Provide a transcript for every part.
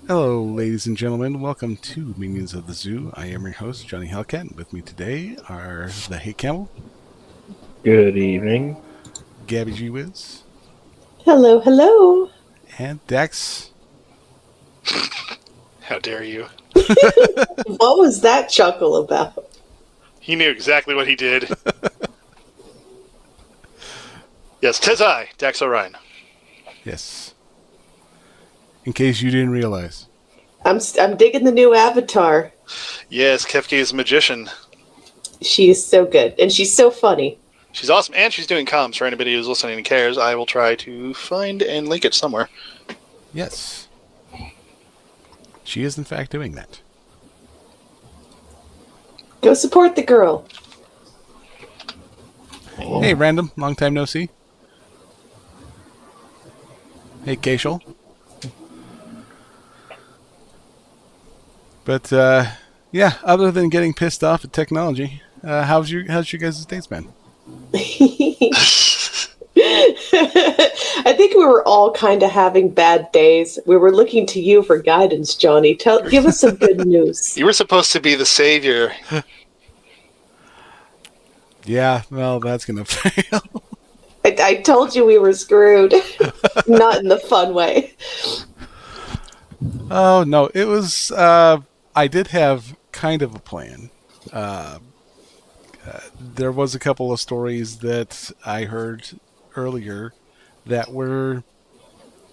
Hello, ladies and gentlemen. Welcome to Minions of the Zoo. I am your host, Johnny Hellcat. With me today are the Hey Camel, Good evening. Gabby TUES, Hello, hello. and Dex. How dare you? What was that chuckle about? He knew exactly what he did. Yes, 'tis I, Dax Orion. Yes. In case you didn't realize. I'm digging the new avatar. Yes, Kefki is a magician. She is so good, and she's so funny. She's awesome, and she's doing comms for anybody who's listening and cares. I will try to find and link it somewhere. Yes. She is, in fact, doing that. Go support the girl. Hey, Random. Long time no see. Hey, Casual. But, yeah, other than getting pissed off at technology, how's your guys' days been? I think we were all kind of having bad days. We were looking to you for guidance, Johnny. Give us some good news. You were supposed to be the savior. Yeah, well, that's going to fail. I told you we were screwed. Not in the fun way. Oh, no, it was, I did have kind of a plan. There was a couple of stories that I heard earlier that were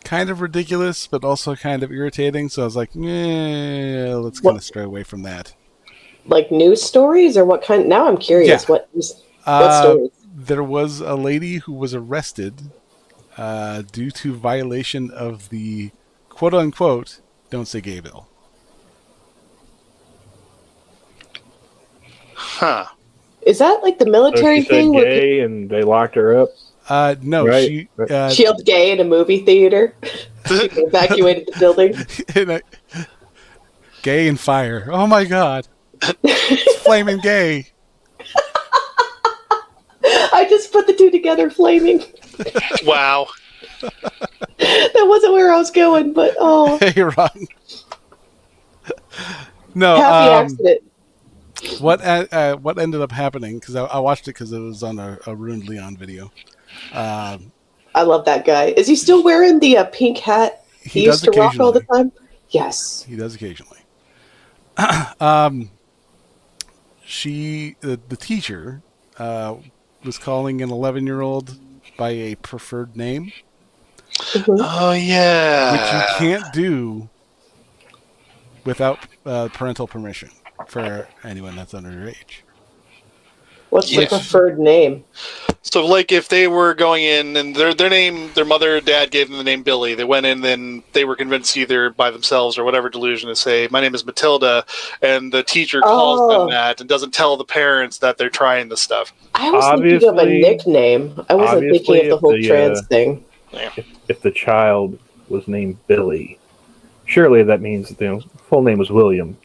kind of ridiculous, but also kind of irritating. So I was like, let's kind of stray away from that. Like news stories or what kind? Now I'm curious. Yeah. What stories? There was a lady who was arrested due to violation of the quote-unquote "Don't Say Gay" bill. Huh. Is that like the military she thing? said gay and they locked her up. No, Right. She yelled gay in a movie theater. People evacuated the building. Gay and fire. Oh my god. It's flaming gay. I just put the two together, flaming. Wow. That wasn't where I was going, but Hey, Ron. No, happy accident. what ended up happening, because I watched it because it was on a Ruined Leon video. I love that guy. Is he still wearing the pink hat he used to rock all the time? Yes. He does occasionally. The teacher was calling an 11-year-old by a preferred name, Mm-hmm. Oh, yeah. which you can't do without parental permission for anyone that's under your age. What's Yes. the preferred name? So, like, if they were going in and their name, their mother or dad gave them the name Billy, they went in, then they were convinced either by themselves or whatever delusion to say, "My name is Matilda," and the teacher calls them that and doesn't tell the parents that they're trying the stuff. I was thinking of a nickname. I wasn't thinking of the whole trans thing. If the child was named Billy, surely that means the full name was William.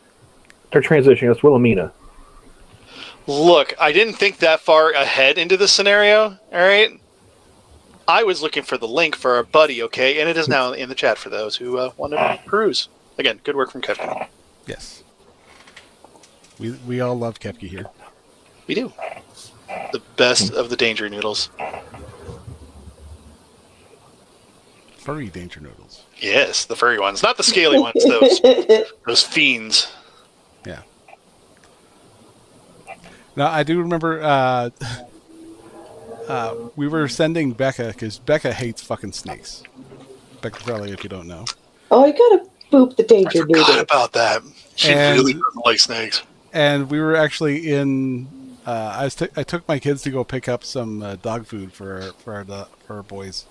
They're transitioning. That's Wilhelmina. Look, I didn't think that far ahead into the scenario, all right? I was looking for the link for our buddy, okay? And it is now in the chat for those who want to peruse. Again, good work from Kefki. Yes. We all love Kefki here. We do. The best of the danger noodles. Furry danger noodles. Yes, the furry ones. Not the scaly ones, those fiends. Yeah. Now, I do remember we were sending Becca, because Becca hates fucking snakes. Becca Crowley, if you don't know. Oh, I gotta boop the danger I forgot noodle. about that. She really doesn't like snakes. And we were actually in... I took my kids to go pick up some dog food for our boys.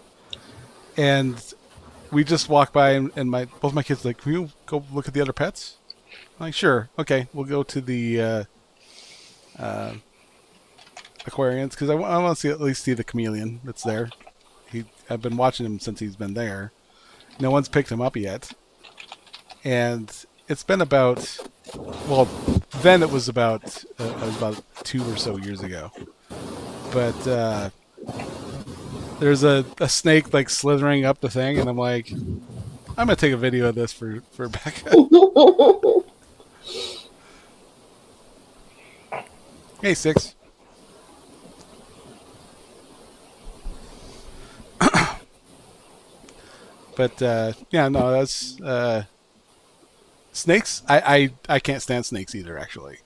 And we just walked by, and both my kids were like, "Can you go look at the other pets?" I'm like, "Sure, okay, we'll go to the aquariums, because I want to at least see the chameleon that's there. I've been watching him since he's been there. No one's picked him up yet, and it's been about, well, then it was about 2 or so years ago, but there's a snake like slithering up the thing, and I'm like, I'm gonna take a video of this for Becca. Hey, Six. But yeah, no, that's snakes. I can't stand snakes either. Actually,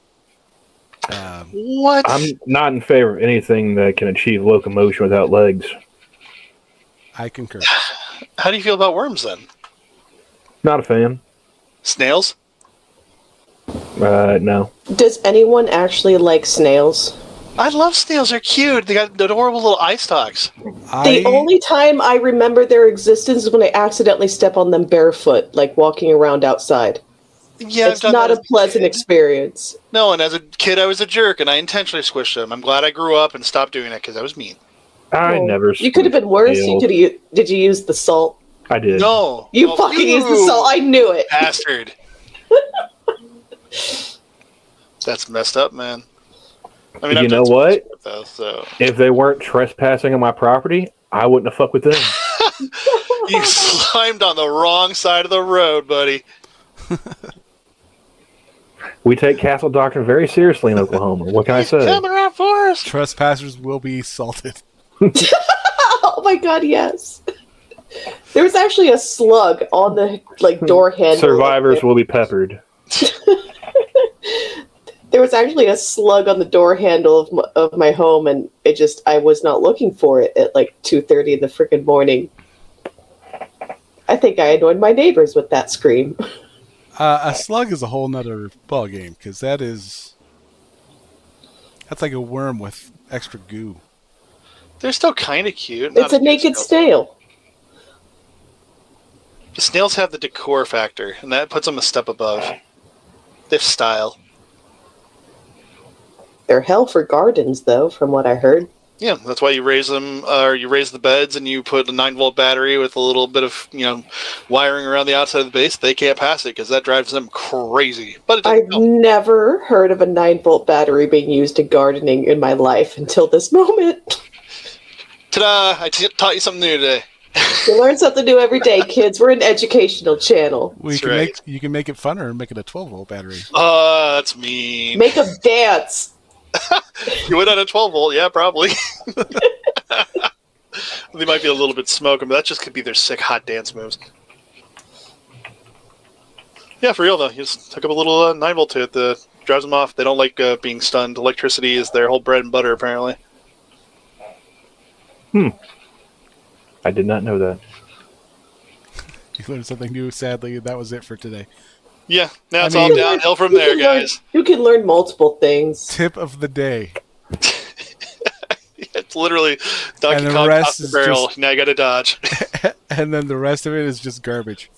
What? I'm not in favor of anything that can achieve locomotion without legs. I concur. How do you feel about worms then? Not a fan. Snails? No. Does anyone actually like snails? I love snails. They're cute. They got adorable little eye stalks. The only time I remember their existence is when I accidentally step on them barefoot, like walking around outside. Yeah, It's not a pleasant experience. No, and as a kid, I was a jerk, and I intentionally squished them. I'm glad I grew up and stopped doing it because I was mean. I Well, never. You could have been worse. snails. Did you use the salt? I did. No. You Oh, fucking used the you salt. I knew it. Bastard. That's messed up, man. I mean, You I've know done some what? stuff, though, so. If they weren't trespassing on my property, I wouldn't have fucked with them. You slimed on the wrong side of the road, buddy. We take castle doctrine very seriously in Oklahoma. What can I say? Coming around for us. Trespassers will be salted. Oh my god, yes. There was actually a slug on the door handle. Survivors will be peppered. There was actually a slug on the door handle of my home, and I was not looking for it at 2:30 in the freaking morning. I think I annoyed my neighbors with that scream. A slug is a whole nother ball game because that's like a worm with extra goo. They're still kind of cute. It's a naked snail. The snails have the decor factor, and that puts them a step above. They have style. They're hell for gardens, though, from what I heard. Yeah, that's why you raise them, or you raise the beds, and you put a 9-volt battery with a little bit of, wiring around the outside of the base. They can't pass it because that drives them crazy. But it I've doesn't. never heard of a 9-volt battery being used in gardening in my life until this moment. Ta-da! I taught you something new today. You learn something new every day, kids. We're an educational channel. You can make it funner and make it a 12-volt battery. That's mean. Make them dance. You went on a 12-volt, yeah, probably. They might be a little bit smoking, but that just could be their sick hot dance moves. Yeah, for real though. You just hook up a little 9-volt to it that drives them off. They don't like being stunned. Electricity is their whole bread and butter, apparently. I did not know that. You learned something new. Sadly, that was it for today. Yeah, now it's all downhill from there, guys. You can learn multiple things. Tip of the day. It's literally Donkey And the Kong rest off the is barrel. just- Now you gotta dodge. And then the rest of it is just garbage.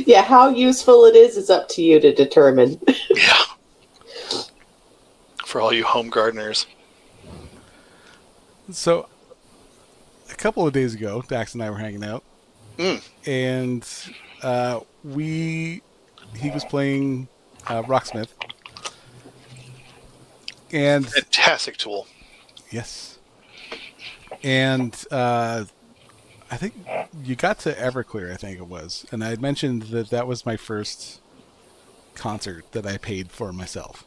Yeah, how useful it is up to you to determine. Yeah. For all you home gardeners. So, a couple of days ago, Dax and I were hanging out, and he was playing Rocksmith, and Fantastic tool. yes, and I think you got to Everclear, I think it was, and I had mentioned that was my first concert that I paid for myself,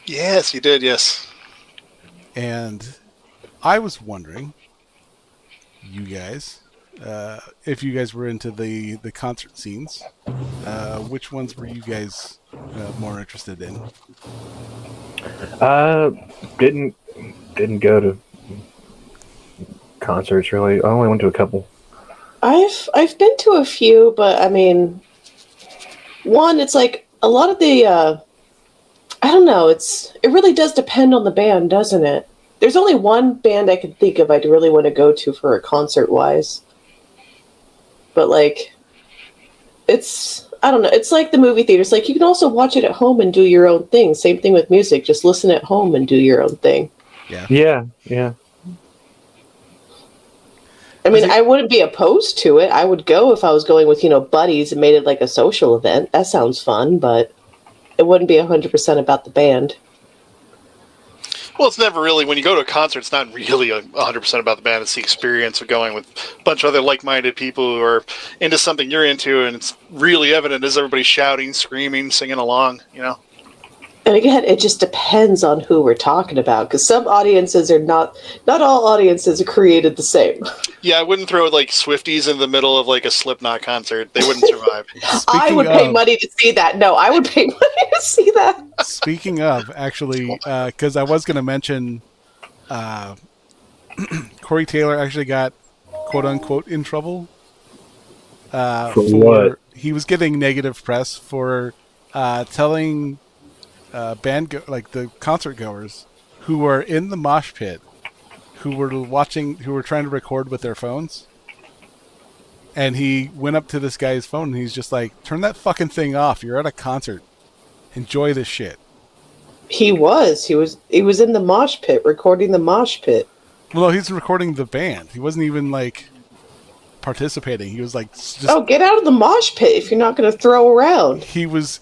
Yes, you did, yes. and I was wondering, you guys, if you guys were into the concert scenes, which ones were you guys more interested in? Didn't go to concerts really. I only went to a couple. I've been to a few, but I mean, one, it's like a lot of the I don't know, it really does depend on the band, doesn't it? There's only one band I can think of I'd really want to go to for a concert wise. But I don't know, it's like the movie theaters. Like, you can also watch it at home and do your own thing. Same thing with music. Just listen at home and do your own thing. Yeah. I mean, I wouldn't be opposed to it. I would go if I was going with, buddies and made it like a social event. That sounds fun, but it wouldn't be 100% about the band. Well, it's never really, when you go to a concert, it's not really 100% about the band. It's the experience of going with a bunch of other like-minded people who are into something you're into, and it's really evident as everybody's shouting, screaming, singing along, you know? And again, it just depends on who we're talking about, because some audiences are not all audiences are created the same. Yeah, I wouldn't throw like Swifties in the middle of like a Slipknot concert. They wouldn't survive. I would pay money to see that. No, I would pay money to see that. Speaking of, actually, because I was going to mention, Corey Taylor actually got quote unquote in trouble For what? He was getting negative press for telling the concert goers who were in the mosh pit, who were trying to record with their phones, and he went up to this guy's phone and he's just like, "Turn that fucking thing off. You're at a concert. Enjoy this shit." He was in the mosh pit, recording the mosh pit. Well, no, he's recording the band. He wasn't even like participating. He was like, just, "Oh, get out of the mosh pit if you're not going to throw around." He was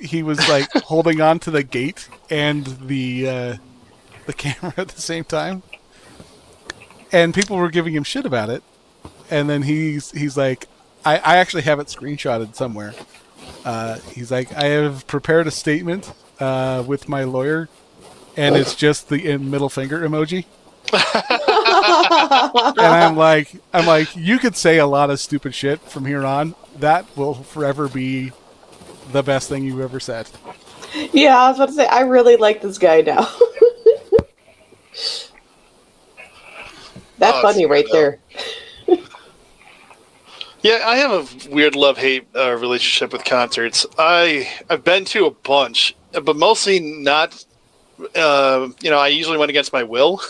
like holding on to the gate and the camera at the same time, and people were giving him shit about it. And then he's like, I actually have it screenshotted somewhere. He's like, "I have prepared a statement with my lawyer, and it's just the middle finger emoji." And I'm like, you could say a lot of stupid shit from here on. That will forever be the best thing you've ever said. Yeah, I was about to say, I really like this guy now. That's funny right there. Yeah, I have a weird love-hate relationship with concerts. I've been to a bunch, but mostly not. I usually went against my will.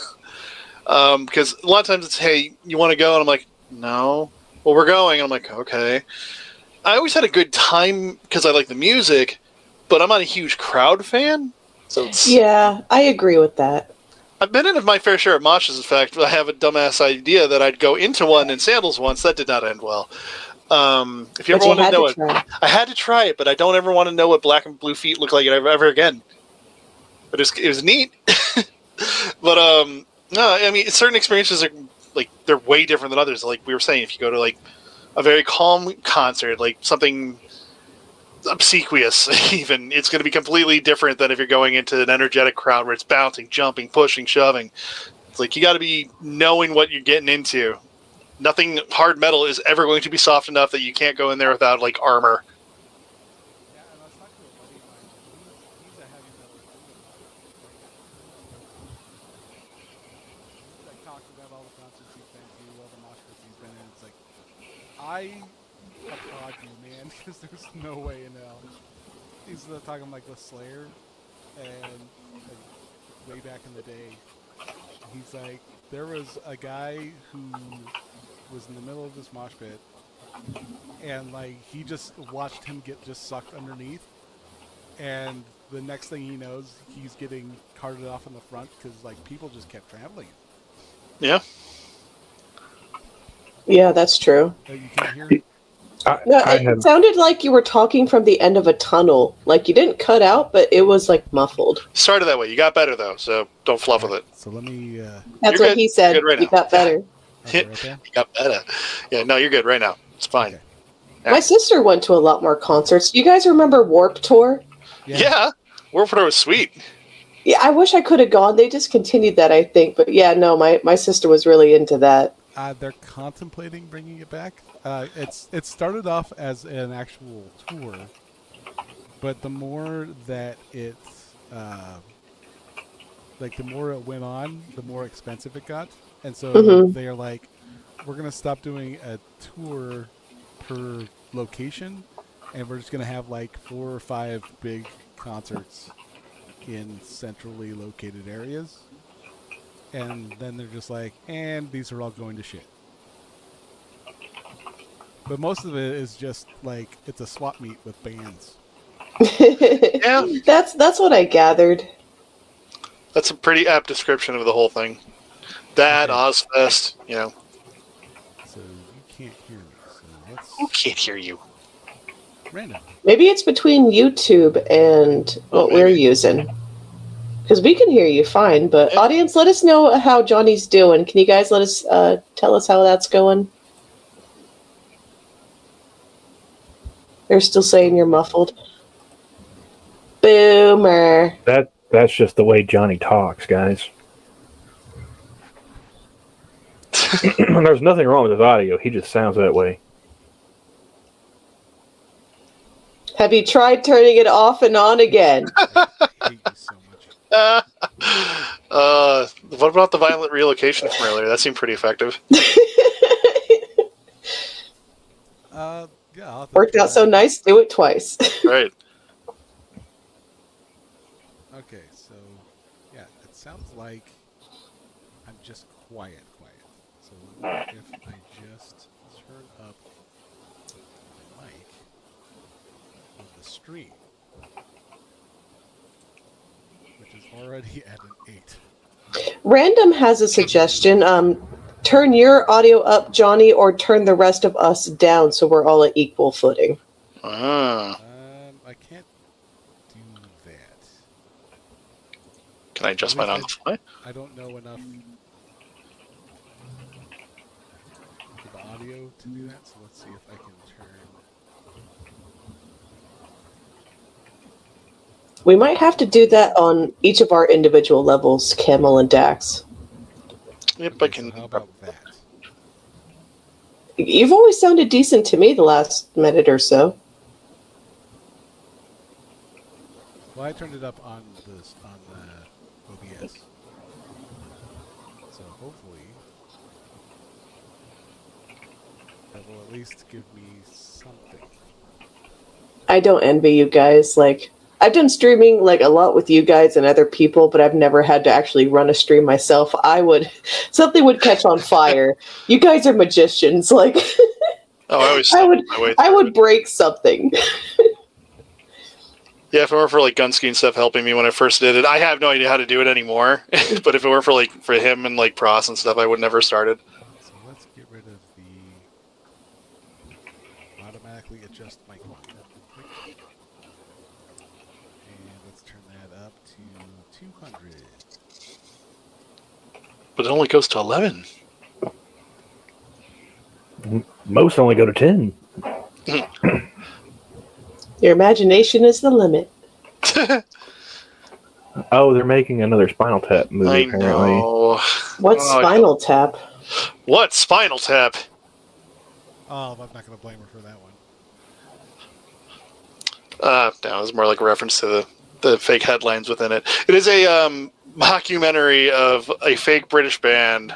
Because a lot of times it's, "Hey, you want to go?" And I'm like, "No." "Well, we're going." And I'm like, "Okay." I always had a good time because I like the music, but I'm not a huge crowd fan. So yeah, I agree with that. I've been in my fair share of moshes. In fact, I have a dumbass idea that I'd go into one in sandals once. That did not end well. If you ever want to know it, I had to try it, but I don't ever want to know what black and blue feet look like ever again. But it was neat. But no, I mean, certain experiences are like, they're way different than others. Like we were saying, if you go to like a very calm concert, like something obsequious, even, it's going to be completely different than if you're going into an energetic crowd where it's bouncing, jumping, pushing, shoving. It's like, you got to be knowing what you're getting into. Nothing hard metal is ever going to be soft enough that you can't go in there without like armor. I applaud you, man, because there's no way in hell. He's talking like the Slayer, and like, way back in the day, he's like, there was a guy who was in the middle of this mosh pit, and like he just watched him get just sucked underneath, and the next thing he knows, he's getting carted off in the front because like people just kept trampling him. Yeah. Yeah, that's true. You can't hear it? It sounded like you were talking from the end of a tunnel. Like you didn't cut out, but it was like muffled. Started that way. You got better though, so don't fluff with it. So let me. That's what he said. Right, you got better. Okay, right there? You got better. Yeah, no, you're good right now. It's fine. Okay. Yeah. My sister went to a lot more concerts. You guys remember Warped Tour? Yeah. Warped Tour was sweet. Yeah, I wish I could have gone. They discontinued that, I think. But yeah, no, my sister was really into that. They're contemplating bringing it back. It started off as an actual tour, but the more that the more it went on, the more expensive it got, and so they're like, we're gonna stop doing a tour per location, and we're just gonna have like 4 or 5 big concerts in centrally located areas. And then they're just like, and these are all going to shit. But most of it is just like, it's a swap meet with bands. Yeah. That's what I gathered. That's a pretty apt description of the whole thing. That, okay. Ozfest, you know. So you can't hear me. So let's... Who can't hear you? Random. Maybe it's between YouTube and what we're using. Because we can hear you fine, but audience, let us know how Johnny's doing. Can you guys let us tell us how that's going? They're still saying you're muffled. Boomer. That's just the way Johnny talks, guys. There's nothing wrong with his audio. He just sounds that way. Have you tried turning it off and on again? I hate you so much. What about the violent relocation from earlier? That seemed pretty effective. Yeah, I'll have to Worked try out so that. nice, do it twice. Right. Okay, so yeah, it sounds like I'm just quiet. So what if I just turn up my mic on the stream, which is already at an 8. Random has a suggestion. Turn your audio up, Johnny, or turn the rest of us down so we're all at equal footing. Ah. I can't do that. Can I adjust mine on the fly? I don't know enough for the audio to do that, so let's see if I can turn. We might have to do that on each of our individual levels, Camel and Dax. Yep, I can. So how about that? You've always sounded decent to me the last minute or so. Well, I turned it up on the OBS, so hopefully that will at least give me something. I don't envy you guys. Like, I've done streaming like a lot with you guys and other people, but I've never had to actually run a stream myself. Something would catch on fire. You guys are magicians. Like, Oh, I always. I would break something. Yeah, if it were for like Gunsky stuff helping me when I first did it, I have no idea how to do it anymore. But if it were for him and like Pross and stuff, I would never started. So let's get rid of the automatically adjust mic volume. And let's turn that up to 200. But it only goes to 11. Most only go to 10. Your imagination is the limit. Oh, they're making another Spinal Tap movie, I apparently. know. What's Spinal Tap? What? Spinal Tap? Oh, I'm not going to blame her for that one. No, it was more like a reference to the fake headlines within it. It is a mockumentary of a fake British band,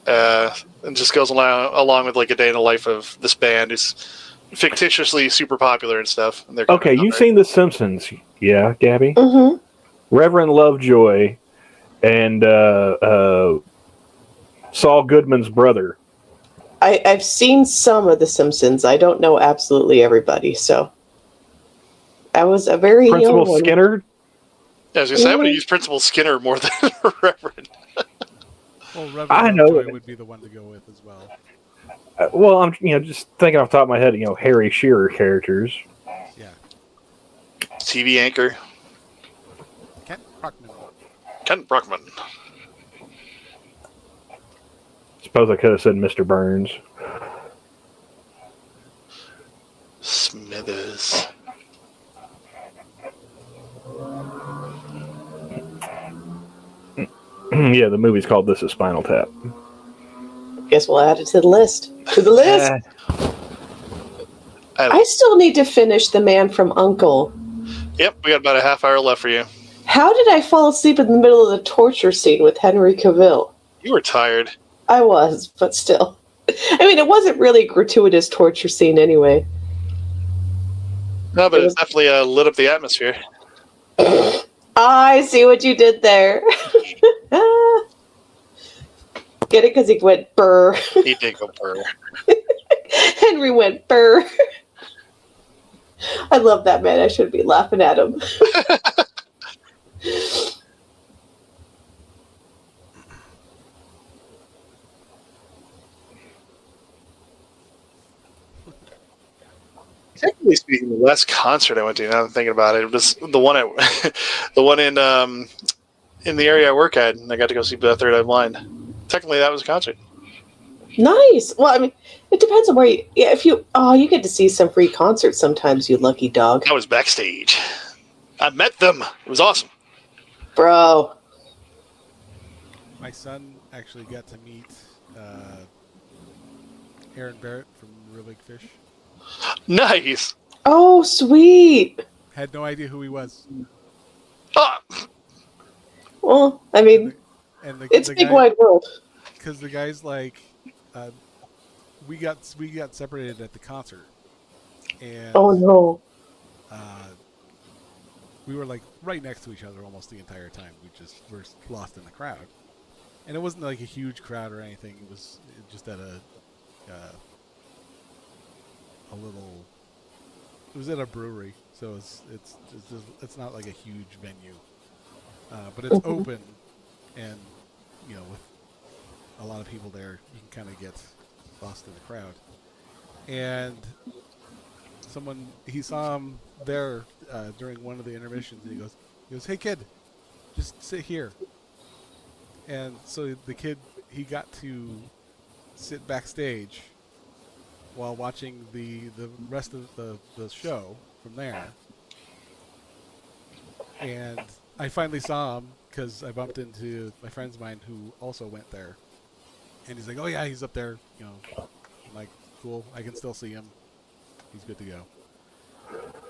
and just goes along with like a day in the life of this band who's fictitiously super popular and stuff. And Okay, you've seen The Simpsons, yeah, Gabby? Mm-hmm. Reverend Lovejoy and Saul Goodman's brother. I've seen some of The Simpsons. I don't know absolutely everybody, so I was a very Principal young one. Skinner? Yeah, I was gonna say I would have used Principal Skinner more than Reverend. Well, Reverend I know. Lovejoy would be the one to go with as well. Well, I'm just thinking off the top of my head, Harry Shearer characters. Yeah. TV anchor Kent Brockman. Kent Brockman. Suppose I could have said Mr. Burns. Smithers. Yeah, the movie's called This Is Spinal Tap. Guess we'll add it to the list. To the list! I still need to finish The Man from U.N.C.L.E. Yep, we got about a half hour left for you. How did I fall asleep in the middle of the torture scene with Henry Cavill? You were tired. I was, but still. I mean, it wasn't really a gratuitous torture scene anyway. No, but it definitely lit up the atmosphere. I see what you did there. Get it? Because he went burr. He did go burr. Henry went burr. I love that man. I should be laughing at him. Technically speaking, the last concert I went to, now that I'm thinking about it, was the one at the one in in the area I work at, and I got to go see the Third Eye Blind. Technically, that was a concert. Nice. Well, I mean, it depends on where you. Yeah, if you you get to see some free concerts sometimes. You lucky dog, I was backstage. I met them. It was awesome. bro. My son actually got to meet Aaron Barrett from Real Big Fish. Nice. Oh, sweet. Had no idea who he was. Ah, Well, I mean, it's the big guy, wide world. because the guy's like, we got separated at the concert, and Oh no. we were like right next to each other almost the entire time. We just were lost in the crowd, and it wasn't like a huge crowd or anything. It was just at a little. It was at a brewery, so it's not like a huge venue, but it's open, and with a lot of people there, you can kind of get lost in the crowd. And he saw him there during one of the intermissions, and he goes, "Hey kid, just sit here." And so the kid, he got to sit backstage while watching the rest of the show from there. And I finally saw him because I bumped into my friends of mine who also went there. And he's like, "Oh yeah, he's up there." I'm like, "Cool, I can still see him. He's good to go."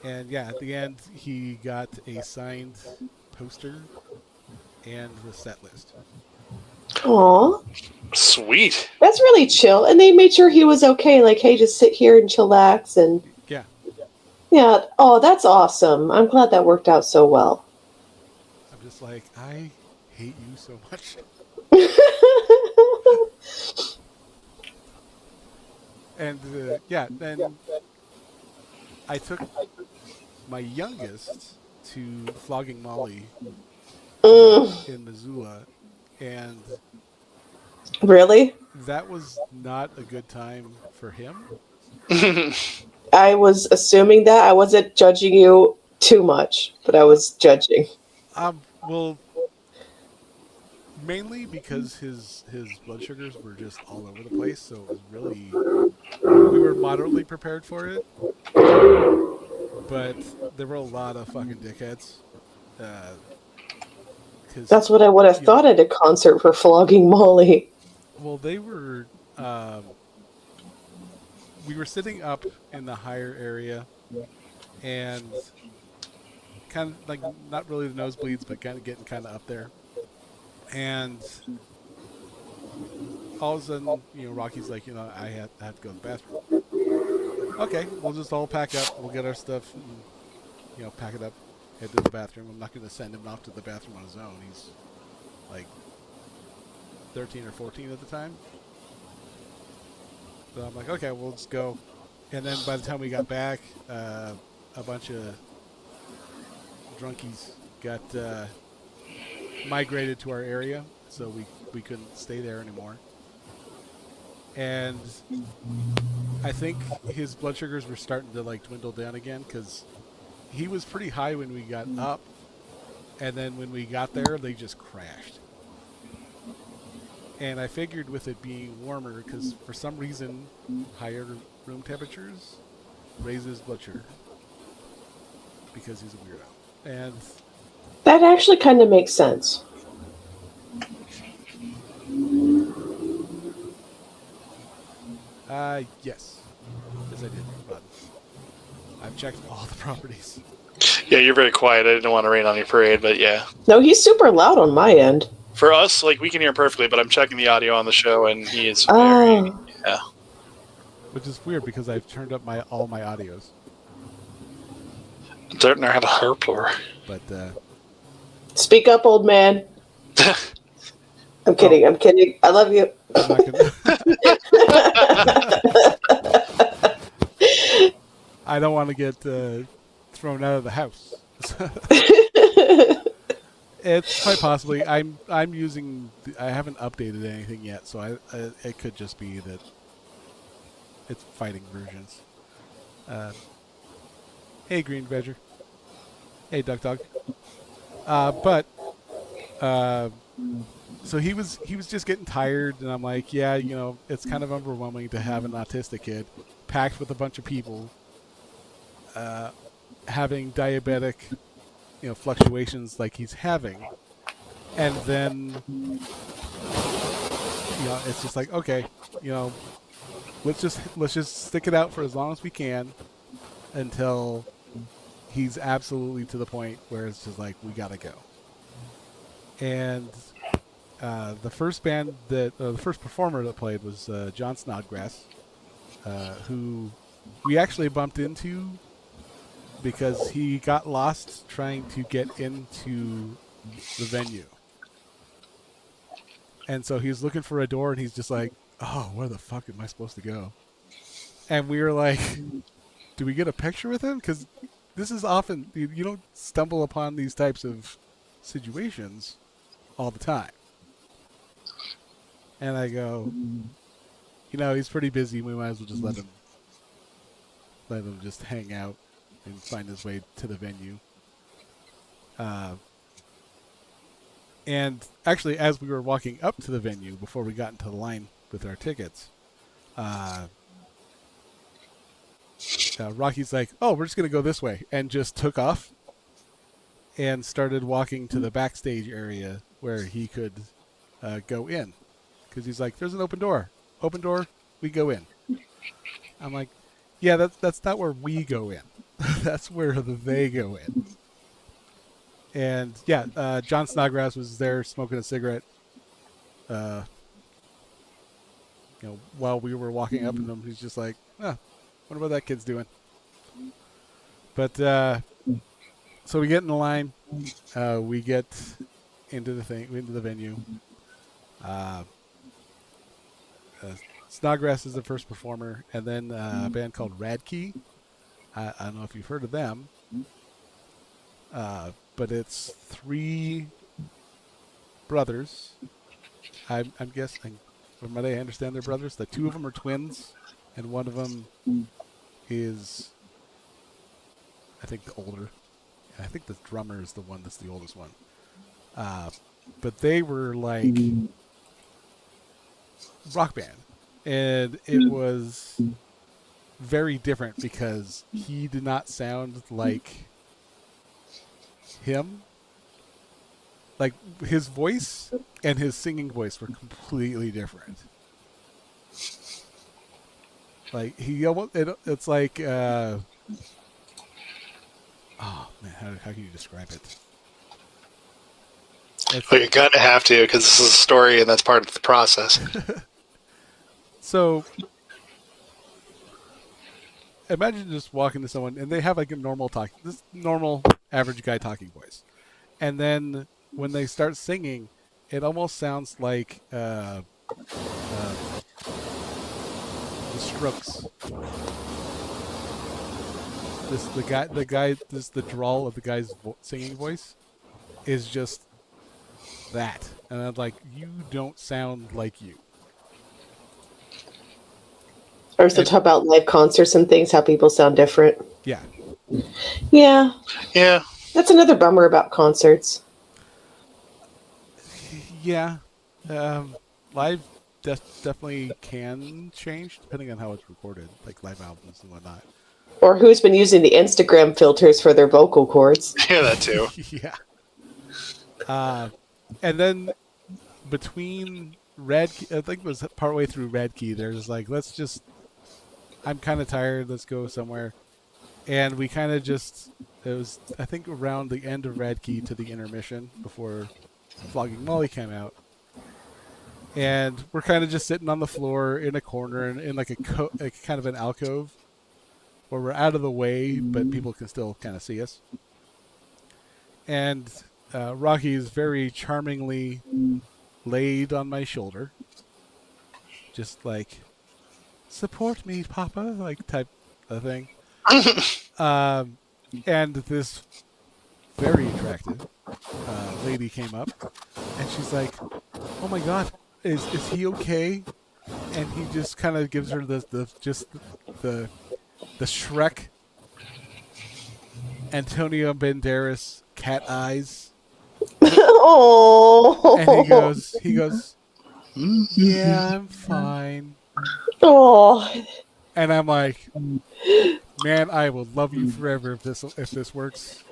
And yeah, at the end, he got a signed poster and the set list. Aw, sweet. that's really chill. And they made sure he was okay. Like, hey, just sit here and chillax. And Yeah. yeah. Oh, that's awesome. I'm glad that worked out so well. I'm just like, I hate you so much. And yeah, then I took my youngest to Flogging Molly in Missoula, and Really? that was not a good time for him. I was assuming that. I wasn't judging you too much, but I was judging. Well, mainly because his blood sugars were just all over the place, so it was really, we were moderately prepared for it, but there were a lot of fucking dickheads. That's what I would have thought at a concert for Flogging Molly. Well, they were. We were sitting up in the higher area, and kind of like not really the nosebleeds, but kind of getting kind of up there. And all of a sudden, Rocky's like, I have to go to the bathroom. Okay, we'll just all pack up. We'll get our stuff, and, pack it up, head to the bathroom. I'm not going to send him off to the bathroom on his own. He's like 13 or 14 at the time. So I'm like, okay, we'll just go. And then by the time we got back, a bunch of drunkies got migrated to our area, so we couldn't stay there anymore. And I think his blood sugars were starting to like dwindle down again, because he was pretty high when we got up, and then when we got there, they just crashed. And I figured with it being warmer, because for some reason, higher room temperatures raises blood sugar, because he's a weirdo. And That actually kind of makes sense. yes, I did. But I've checked all the properties. Yeah, you're very quiet. I didn't want to rain on your parade, but yeah. No, he's super loud on my end. For us, like, we can hear perfectly, but I'm checking the audio on the show, and he is Oh. very, yeah. Which is weird, because I've turned up all my audios. Don't know how to harper. But Speak up, old man. I'm kidding. I'm kidding. I love you. I'm not gonna I don't want to get thrown out of the house. It's quite possibly. I'm using. I haven't updated anything yet, so it could just be that it's fighting versions. Hey, Green Badger. Hey, Duck Dog. But So he was just getting tired, and I'm like, yeah, it's kind of overwhelming to have an autistic kid packed with a bunch of people, having diabetic, fluctuations like he's having, and then, it's just like, okay, let's just stick it out for as long as we can until he's absolutely to the point where it's just like, we gotta go. And the first performer that played was John Snodgrass, who we actually bumped into because he got lost trying to get into the venue. And so he was looking for a door, and he's just like, oh, where the fuck am I supposed to go? And we were like, do we get a picture with him? Because this is often, you don't stumble upon these types of situations all the time. And I go, he's pretty busy. We might as well just let him just hang out and find his way to the venue. And actually, as we were walking up to the venue, before we got into the line with our tickets, Rocky's like, oh, we're just going to go this way, and just took off and started walking to the backstage area where he could go in. Because he's like, there's an open door. Open door, we go in. I'm like, yeah, that's not where we go in. That's where they go in. And yeah, John Snodgrass was there smoking a cigarette, while we were walking up, and he's just like, wonder what that kid's doing. But so we get in the line, we get into the venue. Snodgrass is the first performer, and then a band called Radkey. I don't know if you've heard of them, but it's 3 brothers. I'm guessing, from what I understand, they're brothers. The 2 of them are twins, and one of them is, I think, the older. I think the drummer is the one that's the oldest one. But they were like rock band, and it was very different because he did not sound like him. Like, his voice and his singing voice were completely different. Like, it's like oh man, how can you describe it? Well, you're gonna have to, because this is a story and that's part of the process. So imagine just walking to someone and they have like a this normal average guy talking voice, and then when they start singing, it almost sounds like the Strokes. The drawl of the guy's singing voice is just that, and I'm like, you don't sound like you. Or so talk about live concerts and things, how people sound different. Yeah. Yeah. Yeah. That's another bummer about concerts. Yeah. Live definitely can change depending on how it's recorded, like live albums and whatnot. Or who's been using the Instagram filters for their vocal cords. Yeah, that too. Yeah. And then between I think it was partway through Radkey, there's like, I'm kind of tired, let's go somewhere. And we kind of it was, I think, around the end of Radkey to the intermission before Flogging Molly came out. And we're kind of just sitting on the floor in a corner in like a kind of an alcove where we're out of the way, but people can still kind of see us. And Rocky is very charmingly laid on my shoulder, just like, support me, Papa, like type of thing. And this very attractive lady came up, and she's like, oh my God, is he okay? And he just kind of gives her the Shrek Antonio Banderas cat eyes, Oh. And he goes, yeah, I'm fine. Oh. And I'm like, man, I will love you forever if this works.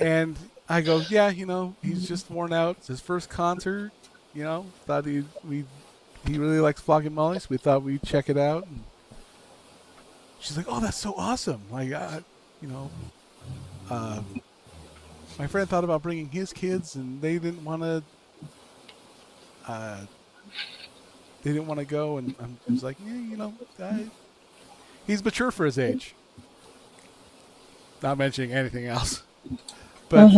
And I go, yeah, he's just worn out. It's his first concert. Thought he really likes Flogging Molly, so we thought we'd check it out. And she's like, oh, that's so awesome. Like, my friend thought about bringing his kids, and they didn't want to. They didn't want to go, and I was like, yeah, he's mature for his age. Not mentioning anything else, but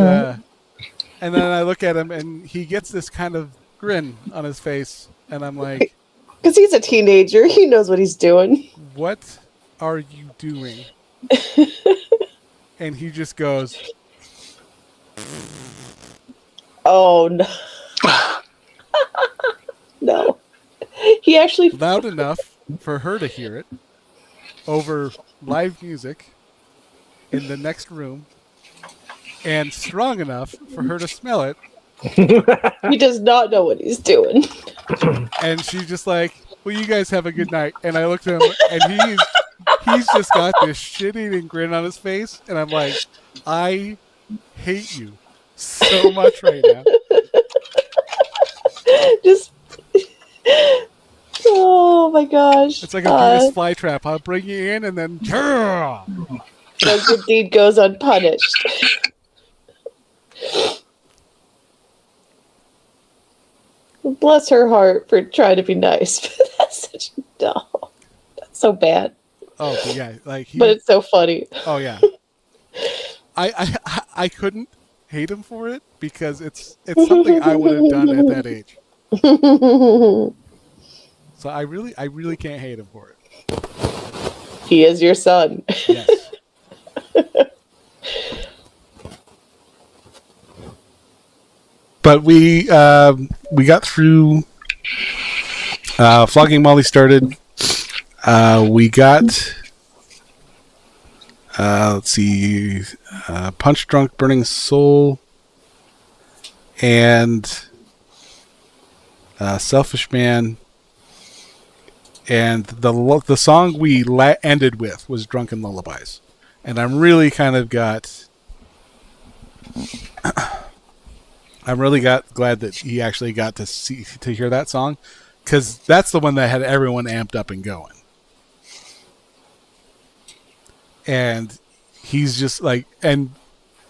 and then I look at him, and he gets this kind of grin on his face, and I'm like, because he's a teenager, he knows what he's doing. What are you doing? And he just goes, oh no. No. He actually loud enough for her to hear it over live music in the next room, and strong enough for her to smell it. He does not know what he's doing. And she's just like, well, you guys have a good night. And I looked at him, and he's just got this shit-eating grin on his face, and I'm like, I hate you so much right now. Just oh my gosh. It's like a biggest fly trap. I'll bring you in, and then no good deed goes unpunished. Bless her heart for trying to be nice, but that's such that's so bad. Oh, but yeah, like but it's so funny. Oh yeah, I couldn't hate him for it because it's something I would have done at that age. So I really can't hate him for it. He is your son. Yes. But we got through. Flogging Molly started. We got. Let's see. Punch Drunk Burning Soul. And Selfish Man. And the song we ended with was Drunken Lullabies. And I'm really kind of got. I'm really glad that he actually got to hear that song, because that's the one that had everyone amped up and going. And he's just like, and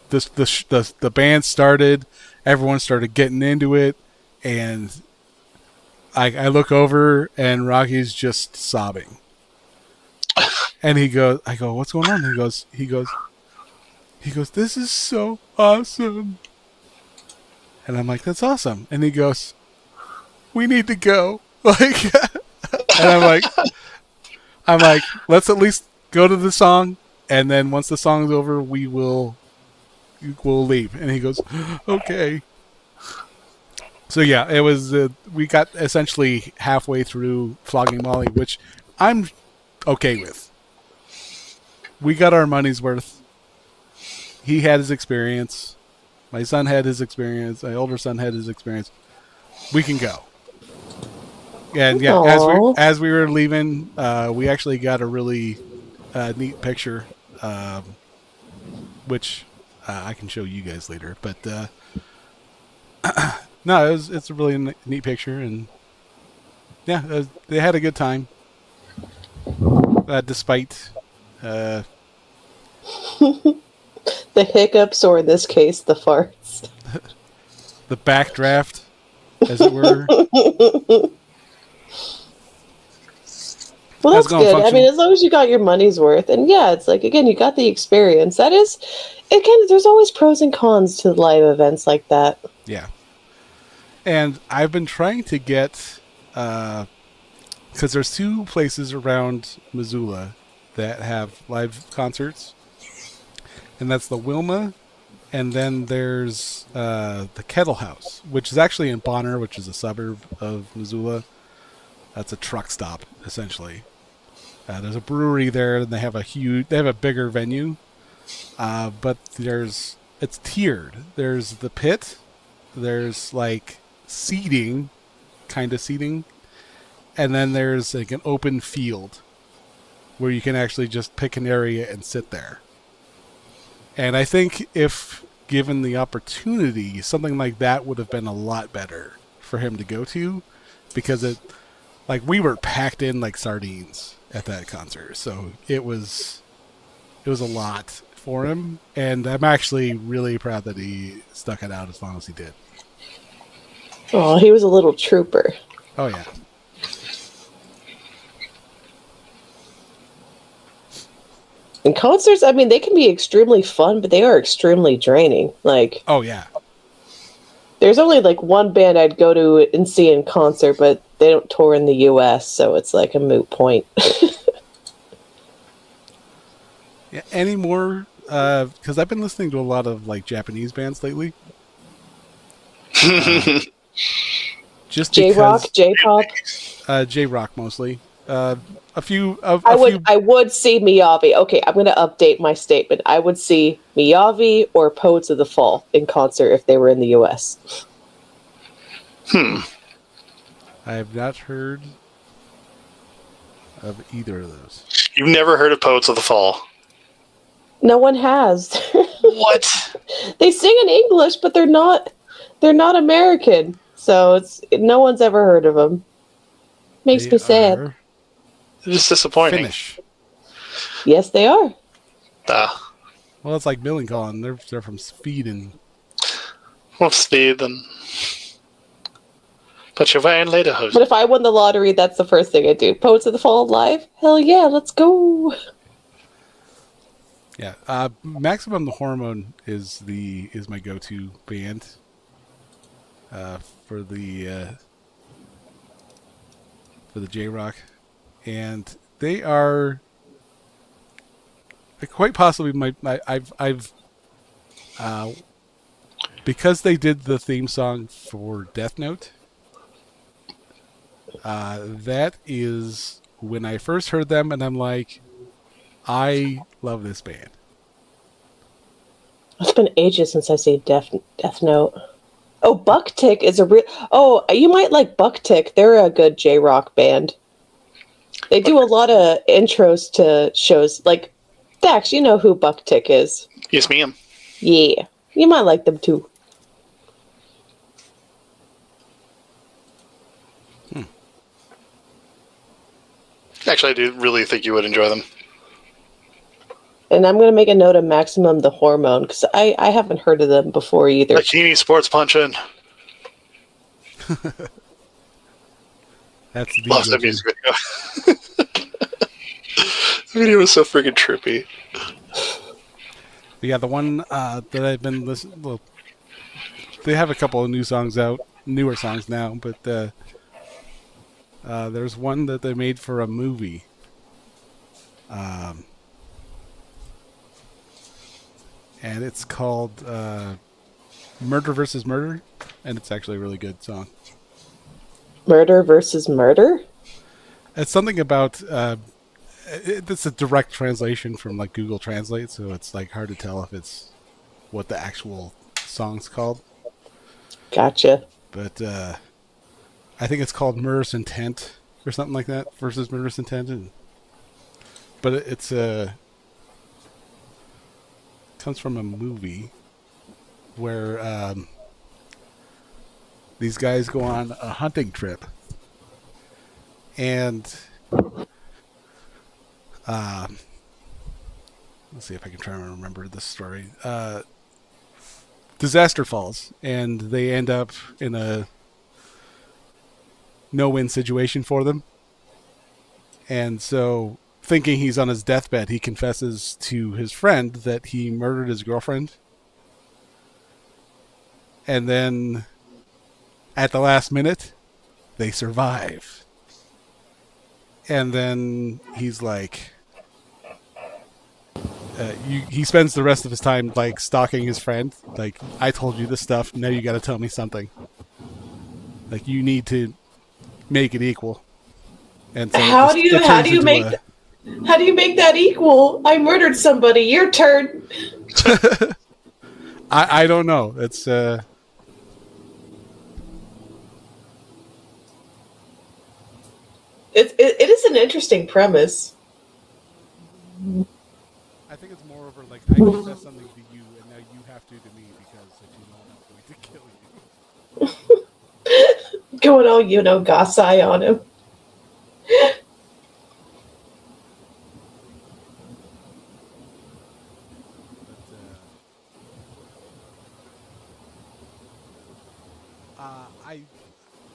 the band started, everyone started getting into it, and I look over and Rocky's just sobbing, and I go, what's going on? He goes, this is so awesome. And I'm like, that's awesome. And he goes, we need to go. Like, and I'm like, let's at least go to the song, and then once the song's over, we'll leave. And he goes, okay. So yeah, it was. We got essentially halfway through Flogging Molly, which I'm okay with. We got our money's worth. He had his experience. My son had his experience. My older son had his experience. We can go. And yeah, as we were leaving, we actually got a really neat picture, which I can show you guys later. But no, it's a really neat picture, and yeah, they had a good time, despite. The hiccups, or in this case, the farts. The backdraft, as it were. Well, that's good. I mean, as long as you got your money's worth. And yeah, it's like, again, you got the experience. That is, again, there's always pros and cons to live events like that. Yeah. And I've been trying to get, because there's 2 places around Missoula that have live concerts. And that's the Wilma, and then there's the Kettle House, which is actually in Bonner, which is a suburb of Missoula. That's a truck stop, essentially. There's a brewery there, and they have a bigger venue. But there's it's tiered. There's the pit. There's like seating, kind of seating, and then there's like an open field where you can actually just pick an area and sit there. And I think if given the opportunity, something like that would have been a lot better for him to go to, because it, like, we were packed in like sardines at that concert, so it was a lot for him, and I'm actually really proud that he stuck it out as long as he did. Oh, he was a little trooper. Oh yeah. And concerts, I mean, they can be extremely fun, but they are extremely draining. Like, Oh yeah. there's only like one band I'd go to and see in concert, but they don't tour in the U.S., so it's like a moot point. Yeah. Any more? Because I've been listening to a lot of like Japanese bands lately. Just J-rock, J-pop. J-rock mostly. A few. I would see Miyavi. Okay, I'm going to update my statement. I would see Miyavi or Poets of the Fall in concert if they were in the U.S. I have not heard of either of those. You've never heard of Poets of the Fall? No one has. What? They sing in English, but they're not American. So no one's ever heard of them. Makes They me sad. are It's disappointing. Finnish. Yes, they are. Well, it's like Millencolin. They're from Sweden. Well, speed then. Put your way in later, host. But if I won the lottery, that's the first thing I do. Poets of the Fall live? Hell yeah, let's go. Yeah. Maximum the Hormone is my go-to band for the J-Rock, and they are quite possibly I've because they did the theme song for Death Note. That is when I first heard them, and I'm like, I love this band. It's been ages since I see Death Note. Oh, Bucktick is a real... Oh, you might like Bucktick. They're a good J-rock band. They do a lot of intros to shows. Like, Dax, you know who Bucktick is. Yes, ma'am. Yeah. You might like them, too. Actually, I do really think you would enjoy them. And I'm going to make a note of Maximum the Hormone, because I haven't heard of them before either. Bikini Sports Punchin'. That's the Loves that music video. The video was so freaking trippy. Yeah, the one that I've been listening. Well, they have a couple of new songs out, newer songs now, but there's one that they made for a movie. And it's called Murder versus Murder, and it's actually a really good song. Murder versus Murder? It's something about it's a direct translation from like Google Translate, so it's like hard to tell if it's what the actual song's called. Gotcha. But I think it's called Murderous Intent or something like that versus Murderous Intent. But it's comes from a movie where these guys go on a hunting trip, and let's see if I can try and remember this story. Disaster falls, and they end up in a no-win situation for them. And so, thinking he's on his deathbed, he confesses to his friend that he murdered his girlfriend. And then, at the last minute, they survive. And then he's like... he spends the rest of his time like stalking his friend. Like, I told you this stuff, now you gotta tell me something. Like, you need to make it equal. And so How do you make that equal? I murdered somebody. Your turn. I don't know. It's It is an interesting premise. I think it's more over like I confess something to you, and now you have to me because if you know I'm going to kill you. Going all Gossai on him. I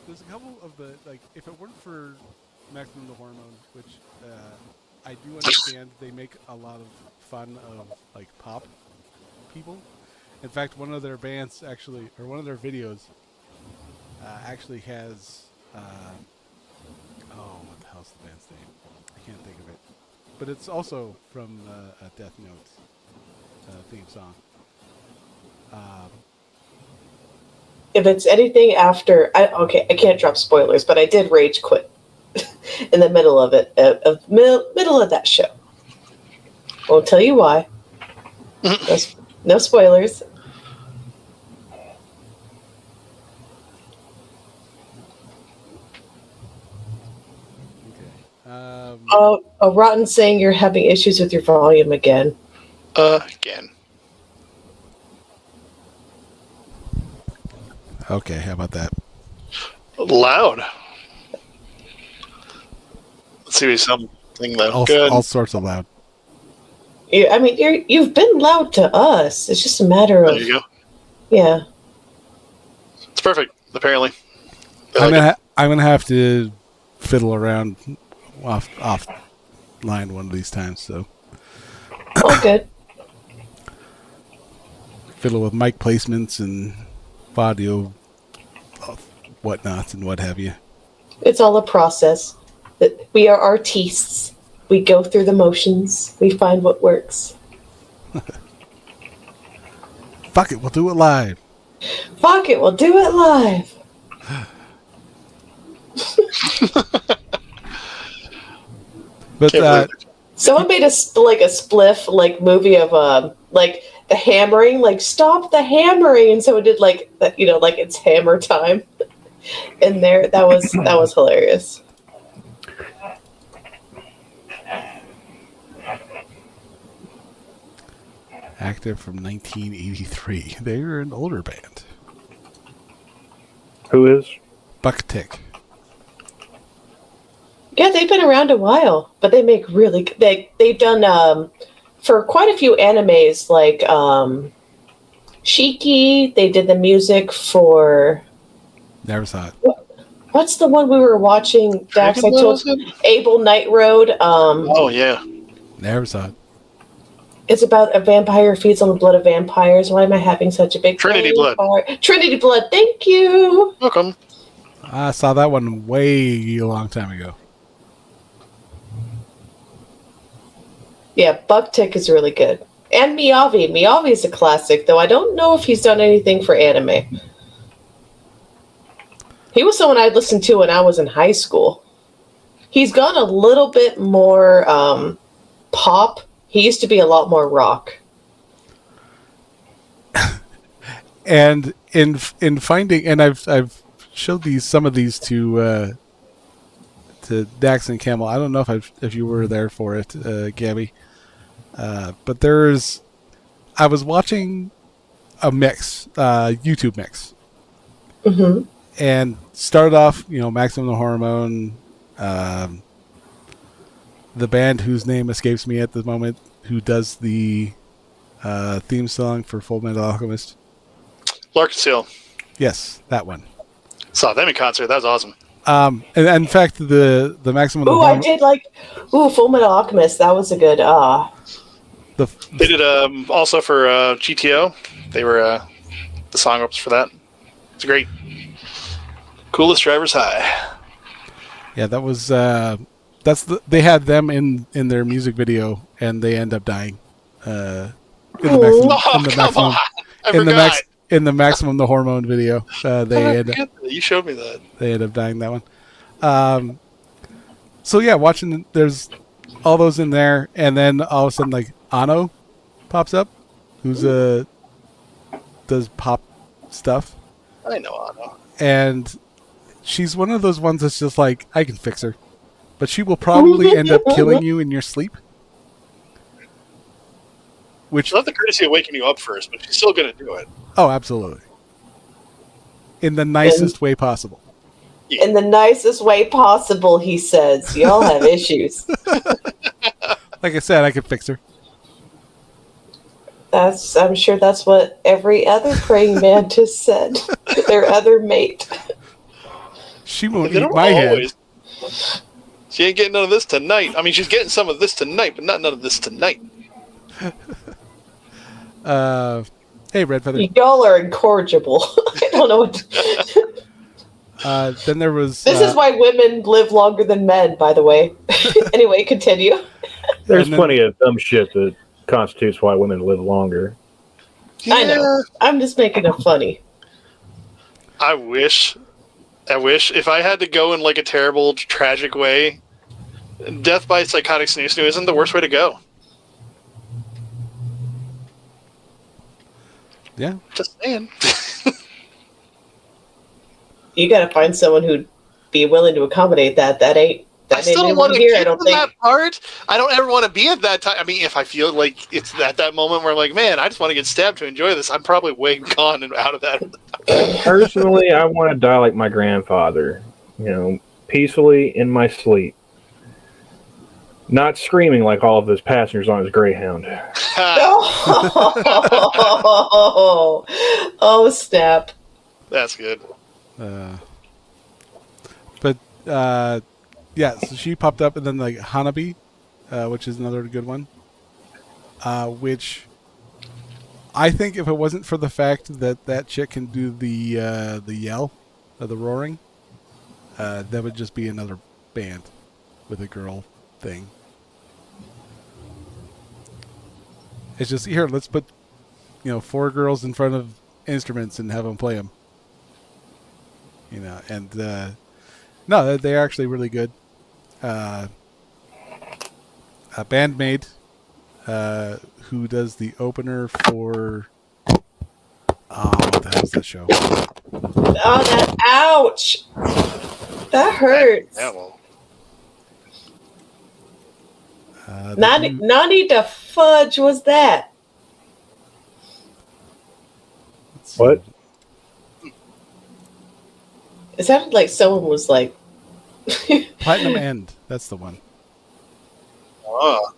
there's a couple of the like if it weren't for Maximum the Hormone, which I do understand they make a lot of fun of like pop people. In fact, one of their bands actually, or one of their videos, actually has what the hell's the band's name? I can't think of it, but it's also from a Death Note theme song. If it's anything after, I can't drop spoilers, but I did rage quit in the middle of it, middle of that show. Won't tell you why. No spoilers. Rotten saying you're having issues with your volume again. Again. Okay, how about that? Loud. Let's see something though. All sorts of loud. Yeah, I mean, you've been loud to us. It's just a matter of. There you go. Yeah. It's perfect. Apparently. I'm gonna have to fiddle around off line one of these times. So. All good. Fiddle with mic placements and audio whatnots and what have you. It's all a process. We are artistes. We go through the motions. We find what works. Fuck it, we'll do it live. Fuck it, we'll do it live. But someone made a spliff movie of the hammering, stop the hammering, and so it did it's hammer time in there. That was hilarious. Active from 1983. They were an older band. Who is? Bucktick. Yeah, they've been around a while, but they make really. They've done for quite a few animes like Shiki. They did the music for. Never saw it. What's the one we were watching? Dax, I told Abel Night Road. Oh yeah. Never saw it. It's about a vampire feeds on the blood of vampires. Why am I having such a big Trinity Blood? Trinity Blood. Thank you. Welcome. I saw that one way a long time ago. Yeah, Bucktick is really good. And Miyavi. Miyavi's a classic, though I don't know if he's done anything for anime. He was someone I'd listened to when I was in high school. He's gone a little bit more pop. He used to be a lot more rock. And in finding, and I've showed some of these to Dax and Camel. I don't know if you were there for it, Gabby. But I was watching a mix, YouTube mix, and started off, Maximum the Hormone, the band whose name escapes me at the moment, who does the theme song for Full Metal Alchemist. Lothiael. Yes, that one. Saw them in concert. That was awesome. And in fact, the Maximum. Ooh, I did Full Metal Alchemist. That was a good. They did also for GTO. They were the song ups for that. It's great. Coolest Drivers High. Yeah, that was. They had them in their music video, and they end up dying. In the Maximum the Hormone video, you showed me that. They end up dying that one. So yeah, watching there's all those in there, and then all of a sudden Ano pops up, who's does pop stuff. I know Anna. And she's one of those ones that's just like, I can fix her. But she will probably end up killing you in your sleep. Which, She'll have the courtesy of waking you up first, but she's still going to do it. oh, absolutely. In the nicest way possible. In the nicest way possible, he says. Y'all have issues. Like I said, I can fix her. I'm sure that's what every other praying mantis said to their other mate. She won't They eat don't my head. always. She ain't getting none of this tonight. I mean, she's getting some of this tonight, but not none of this tonight. Hey, Red Feather. Y'all are incorrigible. I don't know what. Then there was. This is why women live longer than men, by the way. Anyway, continue. There's plenty of dumb shit that constitutes why women live longer. I know. I'm just making it funny. I wish if I had to go in like a terrible, tragic way, death by psychotic snoo isn't the worst way to go. Yeah. Just saying. You got to find someone who'd be willing to accommodate that. That ain't. I still don't want to here. get I don't to think. that part. I don't ever want to be at that time. I mean, if I feel like it's at that moment where I'm like, man, I just want to get stabbed to enjoy this, I'm probably way gone and out of that. Personally, I want to die like my grandfather. You know, peacefully in my sleep. Not screaming like all of his passengers on his Greyhound. Oh, snap. That's good. Yeah, so she popped up, and then like Hanabi, which is another good one. Which I think if it wasn't for the fact that chick can do the yell, the roaring, that would just be another band with a girl thing. It's just here. Let's put 4 girls in front of instruments and have them play them. And no, they're actually really good. A bandmate who does the opener for what the hell is that show? Oh, that ouch! That hurts. Yeah, well. Nani the fudge was that? What? It sounded like someone was like. Platinum End. That's the one. Oh.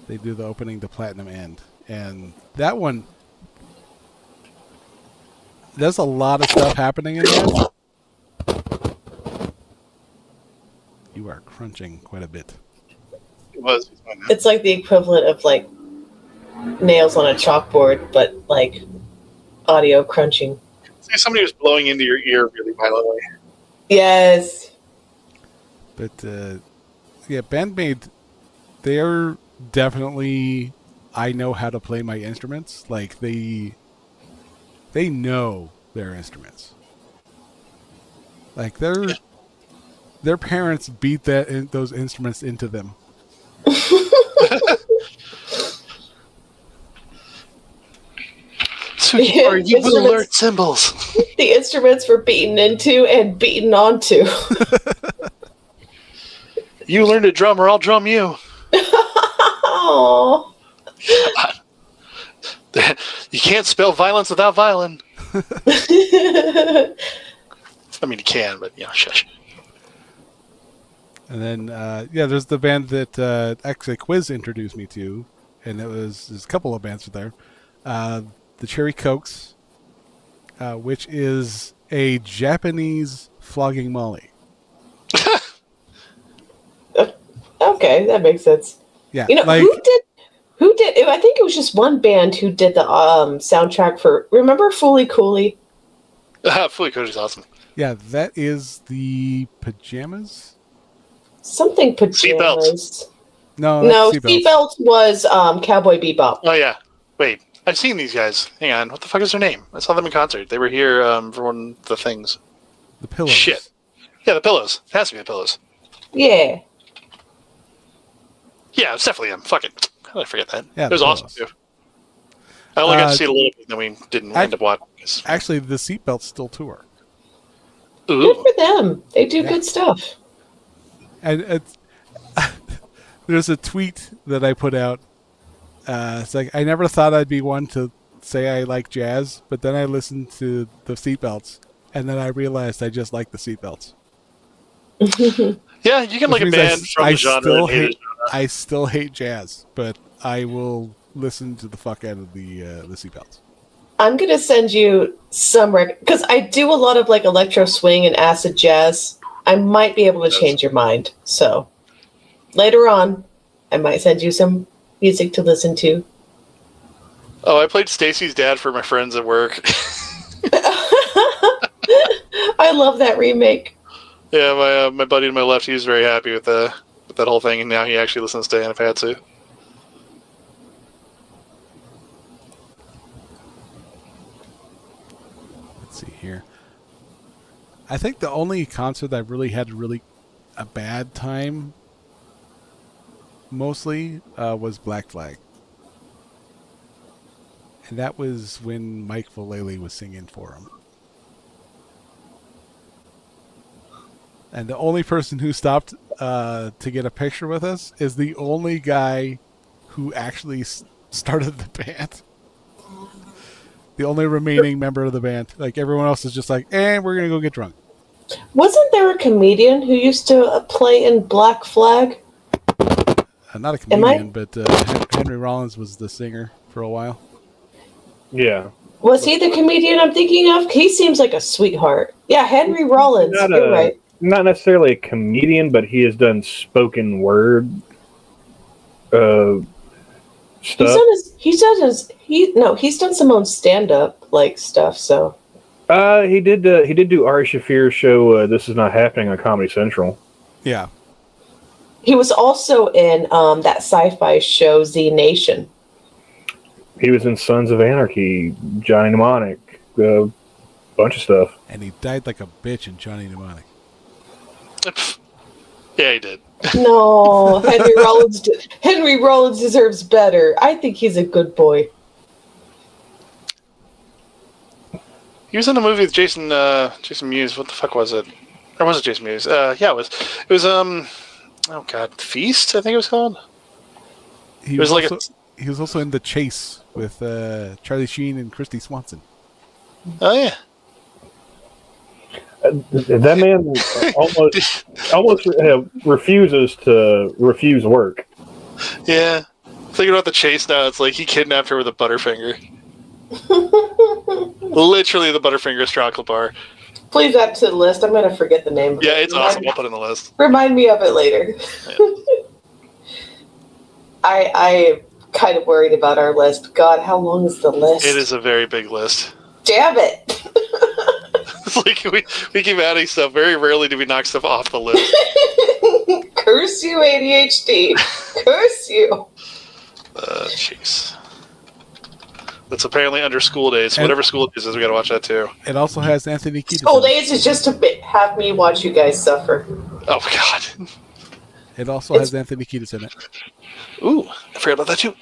They do the opening to Platinum End, and that one. There's a lot of stuff happening in there. You are crunching quite a bit. It was. It's like the equivalent of like nails on a chalkboard, but like audio crunching. It's like somebody was blowing into your ear really violently. Yes. But yeah, bandmate, they're definitely. I know how to play my instruments. Like they know their instruments. Like their parents beat those instruments into them. So you will learn symbols. The instruments were beaten into and beaten onto. You learn to drum or I'll drum you. Aww. You can't spell violence without violin. I mean, you can, but shush. And then, there's the band that actually Quiz introduced me to, and there's a couple of bands there. The Cherry Cokes, which is a Japanese flogging Molly. Okay, that makes sense. Yeah, who did? I think it was just one band who did the soundtrack for. Remember Fooly Cooley? Fooly Cooley's awesome. Yeah, that is the Pajamas. Something pajamas. Seatbelts. No, Seatbelts was Cowboy Bebop. Oh yeah. Wait, I've seen these guys. Hang on, what the fuck is their name? I saw them in concert. They were here for one of the things. The Pillows. Shit. Yeah, the Pillows. It has to be the Pillows. Yeah. Yeah, it's definitely them. Fuck it. How did I forget that? Yeah, it was awesome too. I only got to see it a little bit, and then we didn't end up watching. Actually, the seatbelts still tour. Ooh. Good for them. They do good stuff. And it's, there's a tweet that I put out. It's like, I never thought I'd be one to say I like jazz, but then I listened to the seatbelts, and then I realized I just like the seatbelts. Yeah, you can like a band from the genre and hate it. I still hate jazz, but I will listen to the fuck out of the seatbelts. I'm gonna send you some because I do a lot of like electro swing and acid jazz. I might be able to change your mind. So later on, I might send you some music to listen to. Oh, I played Stacy's Dad for my friends at work. I love that remake. Yeah, my buddy to my left, he was very happy with that whole thing, and now he actually listens to Anafatsu. Let's see here. I think the only concert I really had a bad time mostly was Black Flag. And that was when Mike Vallely was singing for him. And the only person who stopped to get a picture with us is the only guy who actually started the band. The only remaining member of the band. Like, everyone else is just like, we're going to go get drunk. Wasn't there a comedian who used to play in Black Flag? Not a comedian, but Henry Rollins was the singer for a while. Yeah. Was he the comedian I'm thinking of? He seems like a sweetheart. Yeah, Henry Rollins. You're right. Not necessarily a comedian, but he has done spoken word stuff. He's done some own stand-up like stuff. So he did do Ari Shaffir's show. This Is Not Happening on Comedy Central. Yeah. He was also in that sci-fi show Z Nation. He was in Sons of Anarchy, Johnny Mnemonic, a bunch of stuff. And he died like a bitch in Johnny Mnemonic. Yeah, he did. No, Henry Rollins deserves better. I think he's a good boy. He was in a movie with Jason Mewes. What the fuck was it? Or was it Jason Mewes? Yeah, it was. It was oh god, Feast, I think it was called. He was also in The Chase with Charlie Sheen and Christy Swanson. Oh yeah. That man almost refuses to refuse work. Yeah. Thinking about The Chase now, it's like he kidnapped her with a Butterfinger. Literally the Butterfinger's chocolate bar. Please add to the list. I'm going to forget the name. Yeah, it's awesome. I'll put it in the list. Remind me of it later. Yeah. I'm kind of worried about our list. God, how long is the list? It is a very big list. Damn it. It's like we keep adding stuff. Very rarely do we knock stuff off the list. Curse you, ADHD. Curse you. Jeez. That's apparently under School Days. So whatever School Days is, we got to watch that too. It also has Anthony Kiedis. School Days is just to have me watch you guys suffer. Oh God. It also has Anthony Kiedis in it. Ooh, I forgot about that too.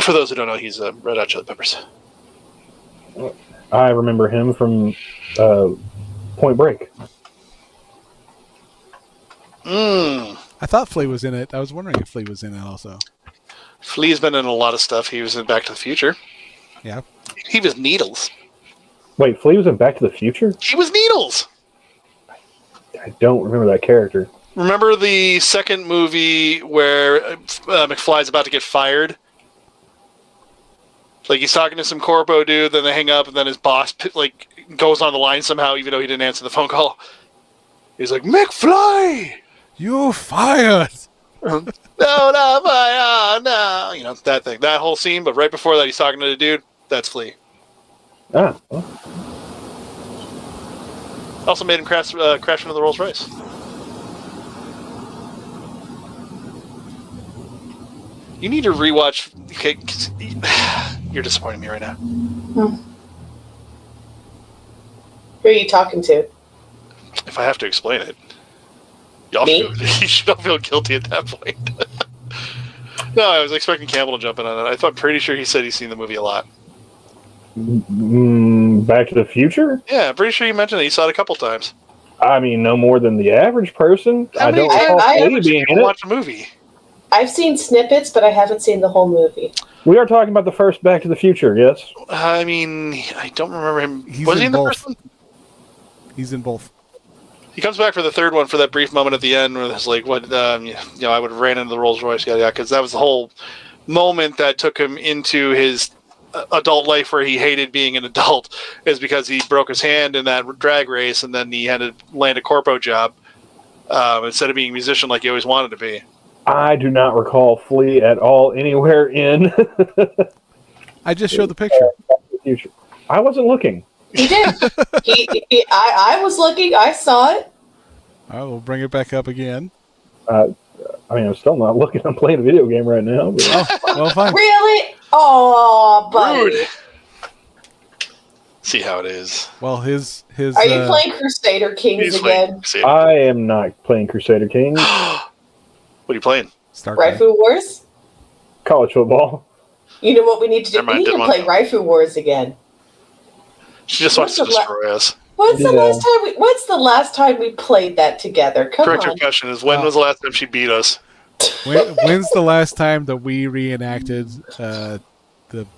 For those who don't know, he's Red Hot Chili Peppers. I remember him from Point Break. I thought Flea was in it. I was wondering if Flea was in it also. Flea's been in a lot of stuff. He was in Back to the Future. Yeah. He was Needles. Wait, Flea was in Back to the Future? He was Needles! I don't remember that character. Remember the second movie where McFly's about to get fired? Like, he's talking to some corpo dude, then they hang up, and then his boss like goes on the line somehow, even though he didn't answer the phone call. He's like, McFly! You fired! No, not fire, no. You know, that thing. That whole scene, but right before that, he's talking to the dude. That's Flea. Ah. Well. Also made him crash into the Rolls Royce. You need to rewatch. Okay, you're disappointing me right now. Who are you talking to? If I have to explain it, you should all feel guilty at that point. No, I was expecting Camel to jump in on it. I'm pretty sure he said he's seen the movie a lot. Back to the Future? Yeah, I'm pretty sure you mentioned that he saw it a couple times. I mean, no more than the average person. How I many don't times recall I- Flea being in it. watch a movie? I've seen snippets, but I haven't seen the whole movie. We are talking about the first Back to the Future, yes? I mean, I don't remember him. He's Was he in in the both. first one? He's in both. He comes back for the third one for that brief moment at the end where it's like, what, I would have ran into the Rolls Royce, because that was the whole moment that took him into his adult life where he hated being an adult, is because he broke his hand in that drag race and then he had to land a corpo job instead of being a musician like he always wanted to be. I do not recall Flea at all anywhere in I just showed the picture. Back to the Future. I wasn't looking. He did. I was looking. I saw it. All right, we'll bring it back up again. I mean, I'm still not looking. I'm playing a video game right now. But... Oh, well, fine. Really? Oh, buddy. Rude. See how it is. Well, his. Are you playing Crusader Kings He's again? like, I am not playing Crusader Kings. what are you playing? StarCraft. Raifu Wars? College football. You know what we need to do? Never mind, We need to didn't play want Raifu Wars again. She just wants to destroy us. What's the Yeah. last time we played that together? Come Correct your on. question is, when was the last time she beat us? When's the last time that we reenacted the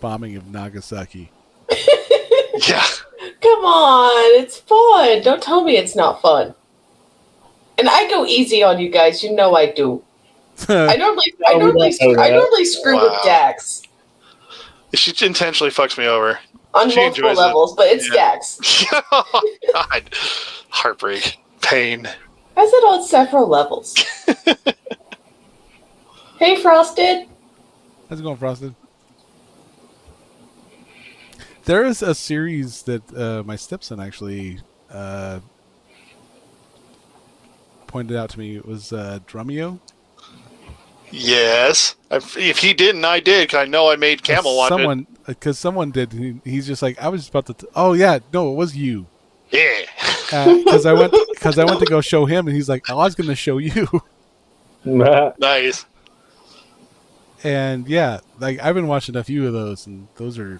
bombing of Nagasaki? Yeah. Come on, it's fun. Don't tell me it's not fun. And I go easy on you guys. You know I do. I normally screw with Wow. Dax She intentionally fucks me over. on She multiple enjoys it. levels, but it's Yeah. Dax. Oh, God. Heartbreak. Pain. I said on several levels. Hey, Frosted. How's it going, Frosted? There is a series that my stepson actually pointed out to me. It was Drumeo. Yes. If he didn't, I did, because I know I made Camel watch it. Because someone did. He's just like, I was just about to. Oh yeah, no, it was you. Yeah. Because I went to go show him, and he's like, oh, I was going to show you. Nice. And yeah, like I've been watching a few of those, and those are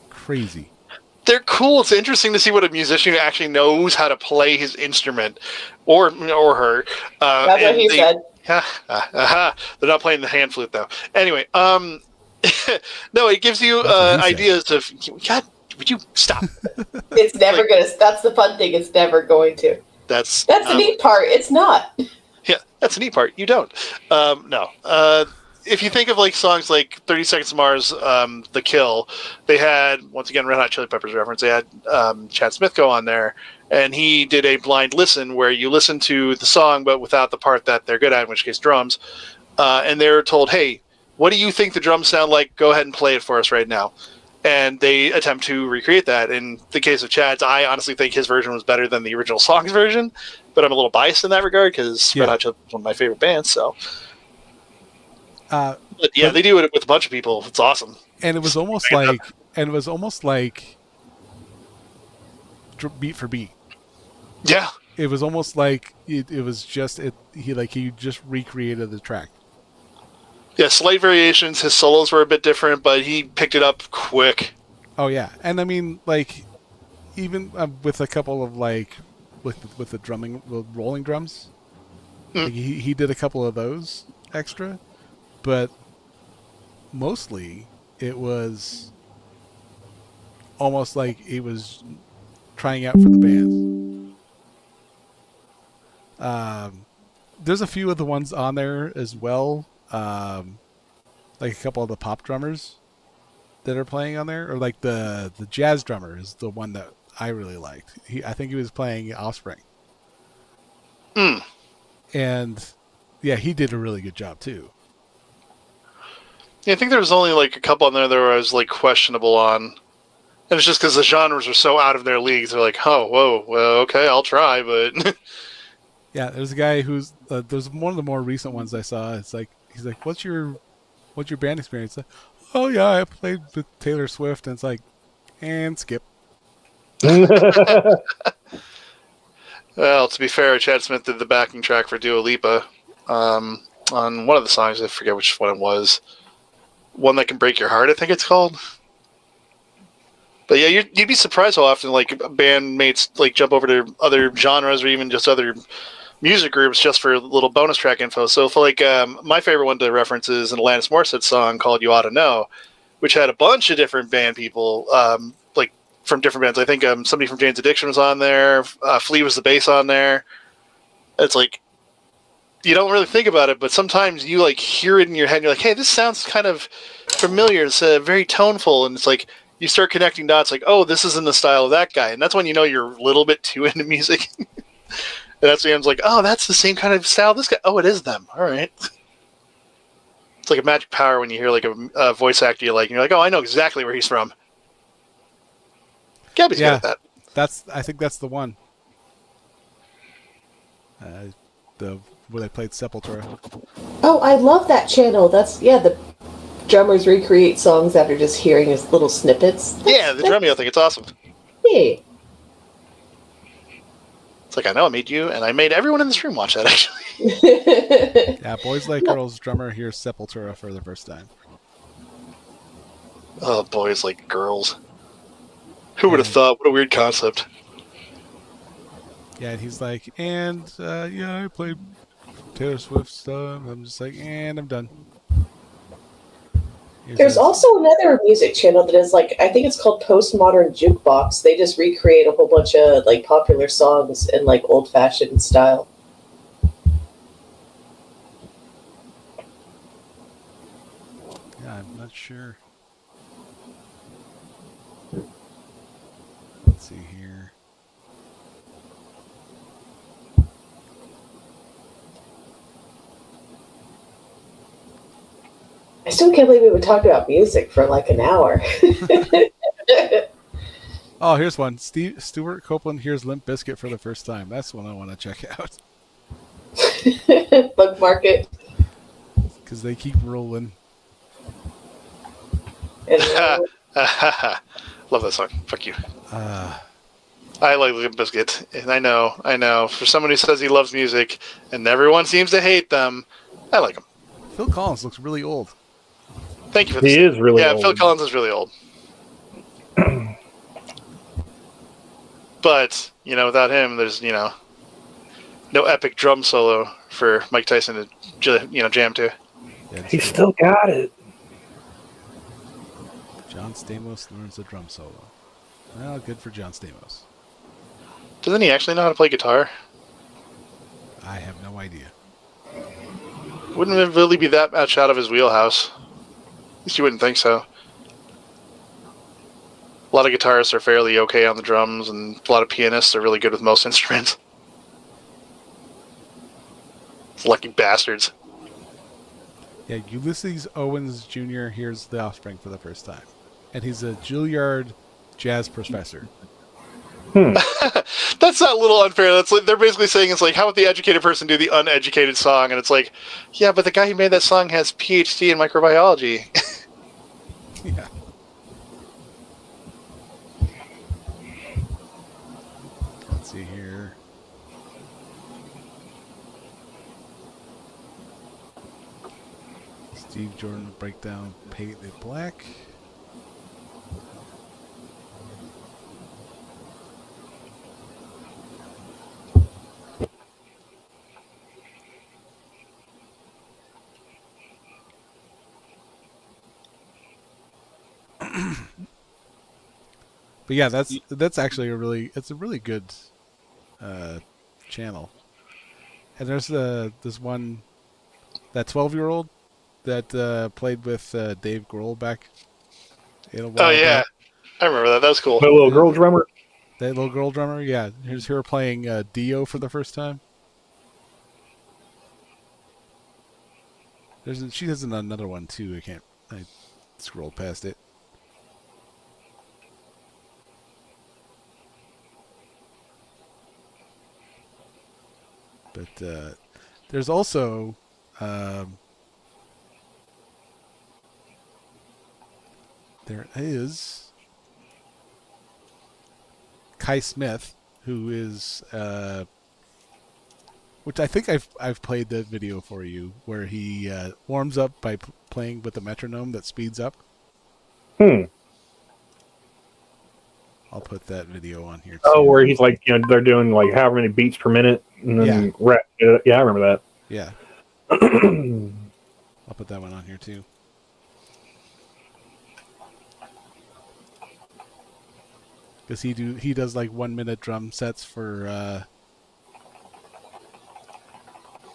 crazy. They're cool. It's interesting to see what a musician who actually knows how to play his instrument, or her. That's what he said. They're not playing the hand flute though. Anyway, no, it gives you That's what he said. ideas of. God, would you stop? It's never gonna. That's the fun thing. It's never going to. That's the neat part. It's not. Yeah, that's the neat part. You don't. No. If you think of like songs like 30 Seconds to Mars, The Kill, they had, once again, Red Hot Chili Peppers reference, they had Chad Smith go on there, and he did a blind listen where you listen to the song but without the part that they're good at, in which case drums, and they're told, hey, what do you think the drums sound like? Go ahead and play it for us right now. And they attempt to recreate that. In the case of Chad's, I honestly think his version was better than the original song's version, but I'm a little biased in that regard because Red Hot Chili Peppers is one of my favorite bands, so... But yeah, they do it with a bunch of people. It's awesome. And it was almost like, beat for beat. Yeah, It was almost like it was just he just recreated the track. yeah, slight variations. His solos were a bit different, but he picked it up quick. Oh yeah, and I mean like even with a couple of like with the drumming, the rolling drums, like he did a couple of those extra. But mostly, it was almost like it was trying out for the band. There's a few of the ones on there as well, like a couple of the pop drummers that are playing on there, or like the jazz drummer is the one that I really liked. I think he was playing Offspring. And yeah, he did a really good job too. Yeah, I think there was only like a couple on there that I was like questionable on. And it's just because the genres are so out of their leagues. They're like, oh, whoa, well, okay, I'll try, but... Yeah, there's a guy who's... there's one of the more recent ones I saw. It's like, he's like, what's your band experience? Oh, yeah, I played with Taylor Swift. And it's like, and skip. Well, to be fair, Chad Smith did the backing track for Dua Lipa. on one of the songs. I forget which one it was. One That Can Break Your Heart, I think it's called. But yeah, you'd be surprised how often like bandmates like jump over to other genres or even just other music groups just for little bonus track info. So for like my favorite one to reference is an Alanis Morissette song called "You Ought to Know," which had a bunch of different band people like from different bands. I think somebody from Jane's Addiction was on there. Flea was the bass on there. It's like you don't really think about it, but sometimes you like hear it in your head and you're like, hey, this sounds kind of familiar. It's very toneful, and it's like you start connecting dots like, oh, this is in the style of that guy. And that's when you know you're a little bit too into music. And that's when I'm like, oh, that's the same kind of style this guy. Oh, it is them. All right. It's like a magic power when you hear like a voice actor you like, and you're like, oh, I know exactly where he's from. Gabby's good at that. I think that's the one. Where they played Sepultura. Oh, I love that channel. That's the drummers recreate songs after just hearing his little snippets. Yeah, the Drumeo thing. It's awesome. Yeah. It's like, I know I made you, and I made everyone in this room watch that, actually. Yeah, Boys Like Girls drummer hears Sepultura for the first time. Oh, Boys Like Girls. Who would have thought? What a weird concept. Yeah, and he's like, I played Taylor Swift stuff. I'm just like, and I'm done. There's also another music channel that is like, I think it's called Postmodern Jukebox. They just recreate a whole bunch of like popular songs in like old-fashioned style. Yeah, I'm not sure. Let's see here. I still can't believe we would talk about music for like an hour. Oh, here's one. Stuart Copeland hears Limp Bizkit for the first time. That's one I want to check out. Bookmark. Because they keep rolling. Love that song. Fuck you. I like Limp Bizkit, and I know. For someone who says he loves music, and everyone seems to hate them, I like him. Phil Collins looks really old. Thank you for this. He is really old. Yeah, Phil Collins is really old. But, without him, there's, no epic drum solo for Mike Tyson to, jam to. Yeah, He's still got it. John Stamos learns a drum solo. Well, good for John Stamos. Doesn't he actually know how to play guitar? I have no idea. Wouldn't it really be that much out of his wheelhouse? At least you wouldn't think so. A lot of guitarists are fairly okay on the drums, and a lot of pianists are really good with most instruments. Lucky bastards. Yeah, Ulysses Owens Jr. hears The Offspring for the first time. And he's a Juilliard jazz professor. That's not a little unfair. That's like, they're basically saying it's like, how would the educated person do the uneducated song? And it's like, yeah, but the guy who made that song has PhD in microbiology. Yeah. Let's see here. Steve Jordan will break down Paint It Black. But yeah, that's actually a really good channel. And there's this one, that 12-year-old that played with Dave Grohl back in a while. Oh yeah, back. I remember that. That was cool. The little girl drummer. That little girl drummer, yeah. Here's her playing Dio for the first time. She has another one too. I scrolled past it. But there's also there is Kai Smith, who is which I think I've played the video for you, where he warms up by playing with a metronome that speeds up. Hmm. I'll put that video on here too. Oh, where he's like, they're doing like however many beats per minute, and then yeah, I remember that. Yeah. I'll put that one on here too. Because he does like 1 minute drum sets for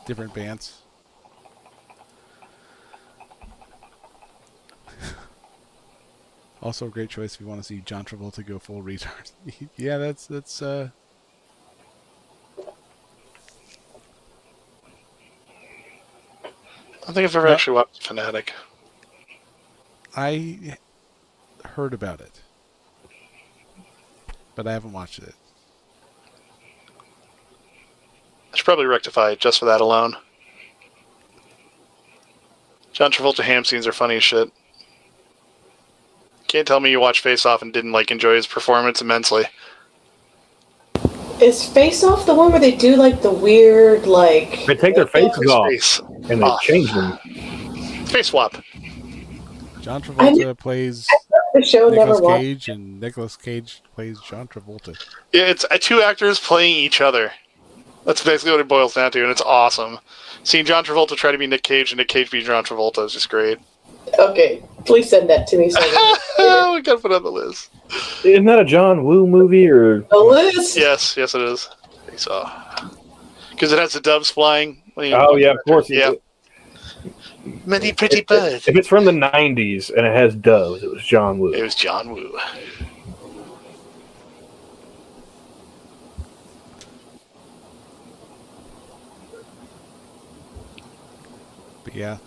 different bands. Also a great choice if you want to see John Travolta go full retard. Yeah, that's I don't think I've ever actually watched Fanatic. I heard about it, but I haven't watched it. I should probably rectify it just for that alone. John Travolta ham scenes are funny as shit. Can't tell me you watched Face Off and didn't enjoy his performance immensely. Is Face Off the one where they do the weird They take their faces off Face and they off. change them. Face swap. John Travolta plays the show never Nicolas watched. Cage, and Nicolas Cage plays John Travolta. Yeah, it's two actors playing each other. That's basically what it boils down to, and it's awesome. Seeing John Travolta try to be Nick Cage and Nick Cage be John Travolta is just great. Okay, please send that to me. So We gotta put it on the list. Isn't that a John Woo movie or? the list. Yes, it is. Face Off. Because it has the doves flying. Oh yeah, of course. Yeah. Many pretty birds. If it's from the '90s and it has doves, it was John Woo. It was John Woo. But yeah,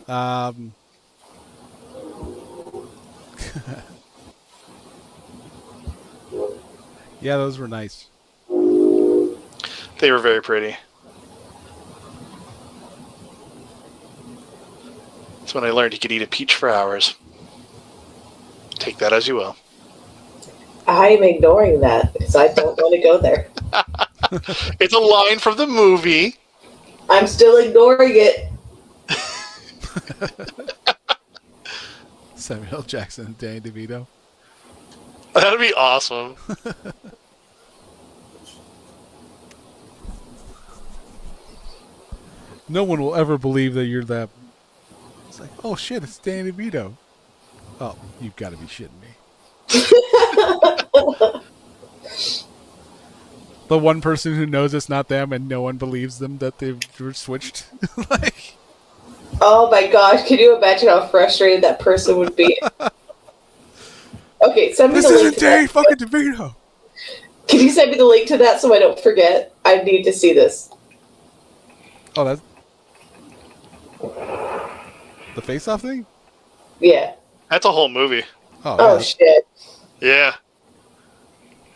yeah, those were nice. They were very pretty. That's when I learned you could eat a peach for hours. Take that as you will. I am ignoring that because I don't want to go there. It's a line from the movie. I'm still ignoring it. Samuel L. Jackson and Danny DeVito. That'd be awesome. No one will ever believe that you're that. It's like, oh shit, it's Danny DeVito. Oh, you've got to be shitting me. The one person who knows it's not them and no one believes them that they were switched. Like, Oh my gosh, can you imagine how frustrated that person would be? Okay, send me this the link isn't to Danny that. fucking DeVito. Can you send me the link to that so I don't forget? I need to see this. Oh, that's the face-off thing? Yeah. That's a whole movie. Oh yeah. shit. Yeah.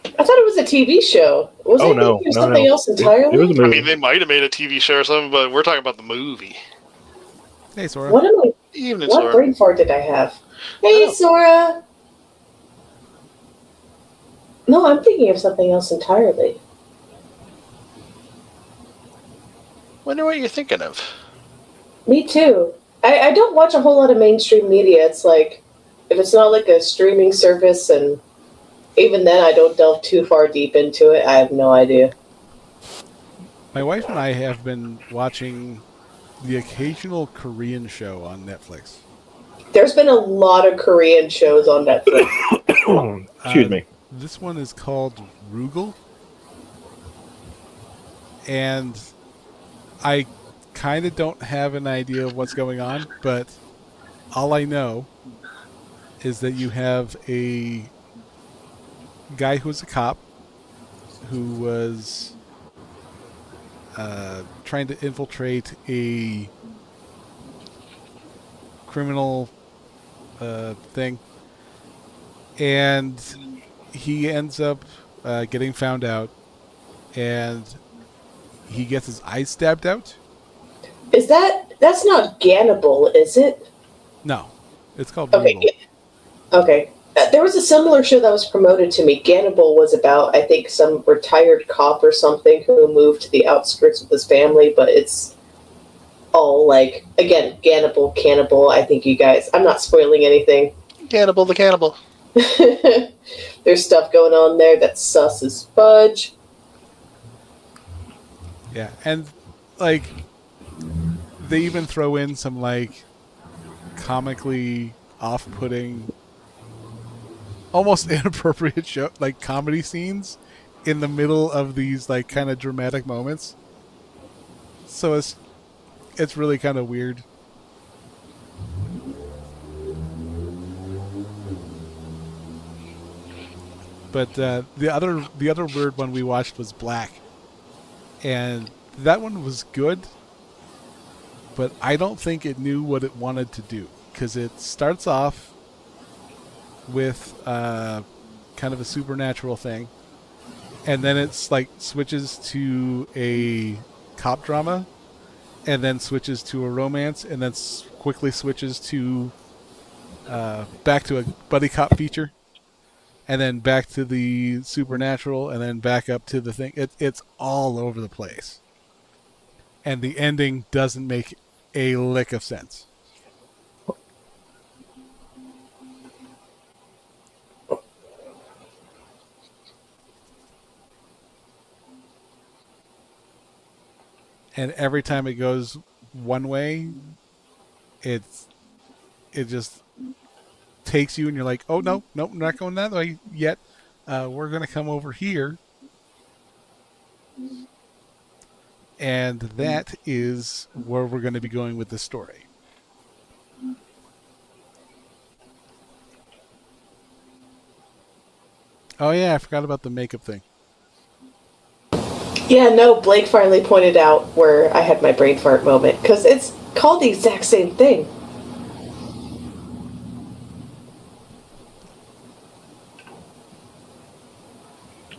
I thought it was a TV show. Was Oh, it no, no, something no. else entirely? It was a I movie. mean, they might have made a TV show or something, but we're talking about the movie. Hey, Sora. What am I? Evening, What Sora. brain fart did I have? Hey, Oh. Sora. No, I'm thinking of something else entirely. Wonder what you're thinking of. Me too. I don't watch a whole lot of mainstream media. It's like, if it's not like a streaming service, and even then I don't delve too far deep into it, I have no idea. My wife and I have been watching the occasional Korean show on Netflix. There's been a lot of Korean shows on Netflix. Excuse me. This one is called Rugal. And I kind of don't have an idea of what's going on, but all I know is that you have a guy who's a cop who was trying to infiltrate a criminal thing, and he ends up getting found out, and he gets his eyes stabbed out. That's not Gannibal, is it? No, it's called Okay. Rugal. Okay. There was a similar show that was promoted to me. Gannibal was about, I think, some retired cop or something who moved to the outskirts with his family, but it's all like, again, Gannibal, cannibal. I think you guys, I'm not spoiling anything. Cannibal the cannibal. There's stuff going on there that's sus as fudge. Yeah, and like they even throw in some like comically off-putting, almost inappropriate show like comedy scenes in the middle of these like kind of dramatic moments. So it's really kind of weird. But the other weird one we watched was Black, and that one was good, but I don't think it knew what it wanted to do, because it starts off with kind of a supernatural thing, and then it's like switches to a cop drama, and then switches to a romance, and then quickly switches to back to a buddy cop feature, and then back to the supernatural, and then back up to the thing. It's all over the place. And the ending doesn't make a lick of sense. And every time it goes one way, it just takes you, and you're like, oh no, we're not going that way yet. We're going to come over here. And that is where we're going to be going with this story. Oh yeah, I forgot about the makeup thing. Yeah, no, Blake finally pointed out where I had my brain fart moment, because it's called the exact same thing.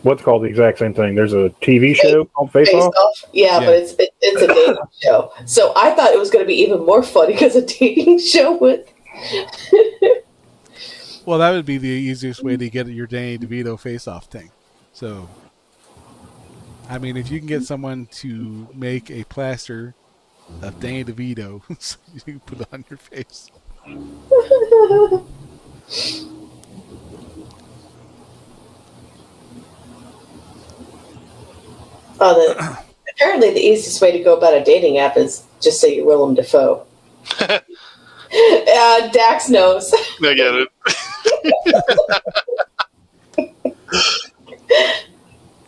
What's called the exact same thing? There's a TV show called Face Off? Yeah, but it's a dating show. So I thought it was going to be even more funny because a dating show with... Well, that would be the easiest way to get your Danny DeVito face-off thing. So, I mean, if you can get someone to make a plaster of Danny DeVito, so you can put it on your face. Apparently the easiest way to go about a dating app is just say you're Willem Dafoe. Dax knows. I get it.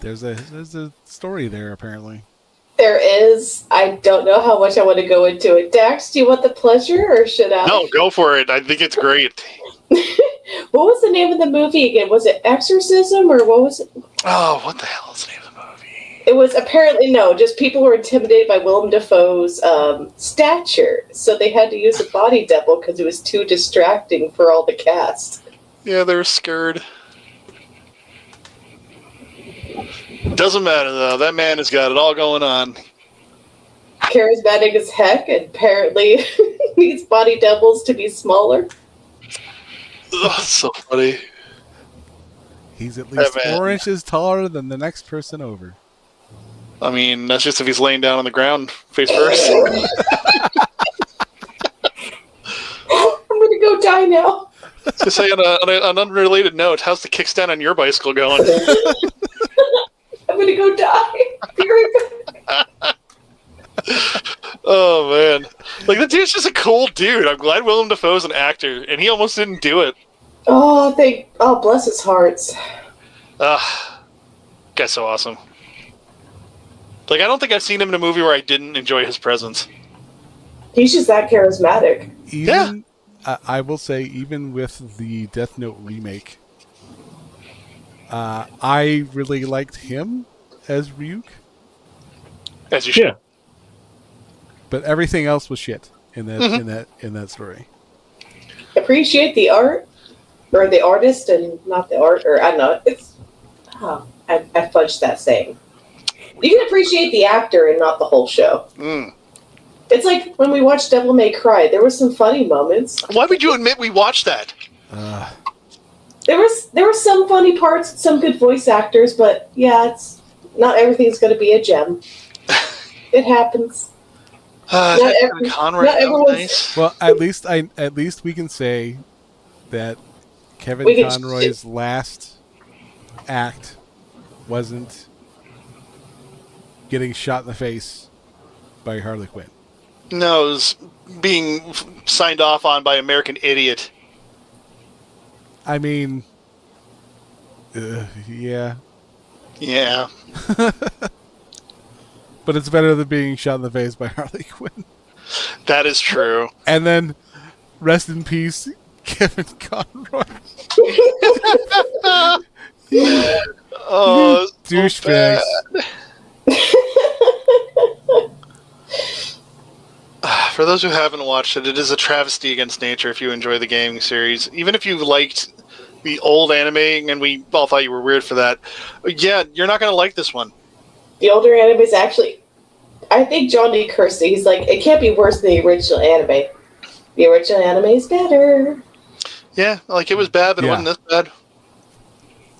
There's a story there, apparently. There is. I don't know how much I want to go into it. Dax, do you want the pleasure, or should I? No, go for it. I think it's great. What was the name of the movie again? Was it Exorcism, or what was it? Oh, what the hell is the name of the movie? It was apparently, no, just people were intimidated by Willem Dafoe's stature, so they had to use a body double because it was too distracting for all the cast. Yeah, they're scared. Doesn't matter, though. That man has got it all going on. Charismatic as heck, and apparently needs body doubles to be smaller. Ugh, so funny. He's at least 4 inches taller than the next person over. I mean, that's just if he's laying down on the ground, face first. I'm gonna go die now. To say on an unrelated note, how's the kickstand on your bicycle going? I'm gonna go die. Be right back. Oh man, like the dude's just a cool dude. I'm glad Willem Dafoe's an actor, and he almost didn't do it. Oh, bless his hearts. Guy's so awesome. Like, I don't think I've seen him in a movie where I didn't enjoy his presence. He's just that charismatic. Even, yeah. I will say, even with the Death Note remake, I really liked him as Ryuk. As you should. Yeah. But everything else was shit in that in that story. Appreciate the art, or the artist, and not the art, or I don't know. It's I fudged that saying. You can appreciate the actor and not the whole show. Mm. It's like when we watched Devil May Cry. There were some funny moments. Why would you admit we watched that? There were some funny parts, some good voice actors, but yeah, it's not everything's going to be a gem. It happens. Not everyone's. Nice. Well, at least we can say that Kevin Conroy's last act wasn't getting shot in the face by Harley Quinn. No, it was being signed off on by American Idiot. I mean, yeah. Yeah. But it's better than being shot in the face by Harley Quinn. That is true. And then, rest in peace, Kevin Conroy. Oh, douchebags. For those who haven't watched it, it is a travesty against nature if you enjoy the gaming series. Even if you liked the old anime, and we all thought you were weird for that, yeah, you're not going to like this one. The older anime is actually... I think John D. Kersey, he's like, it can't be worse than the original anime. The original anime is better. Yeah, like it was bad, but it wasn't this bad.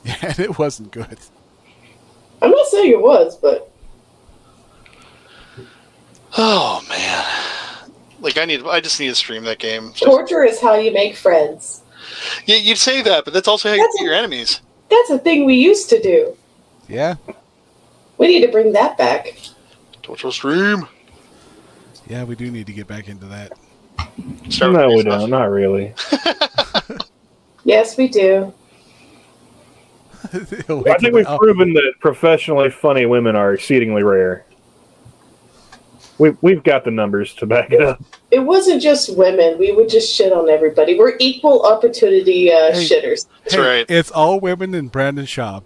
Yeah, and it wasn't good. I'm not saying it was, but... Oh, man. Like, I just need to stream that game. Torture is how you make friends. Yeah, you'd say that, but that's also how you get your enemies. That's a thing we used to do. Yeah. We need to bring that back. Torture stream. Yeah, we do need to get back into that. No, we don't. Not really. Yes, we do. I think we've proven that professionally funny women are exceedingly rare. We've got the numbers to back it up. It wasn't just women. We would just shit on everybody. We're equal opportunity shitters. That's right. It's all women and Brandon Schaub.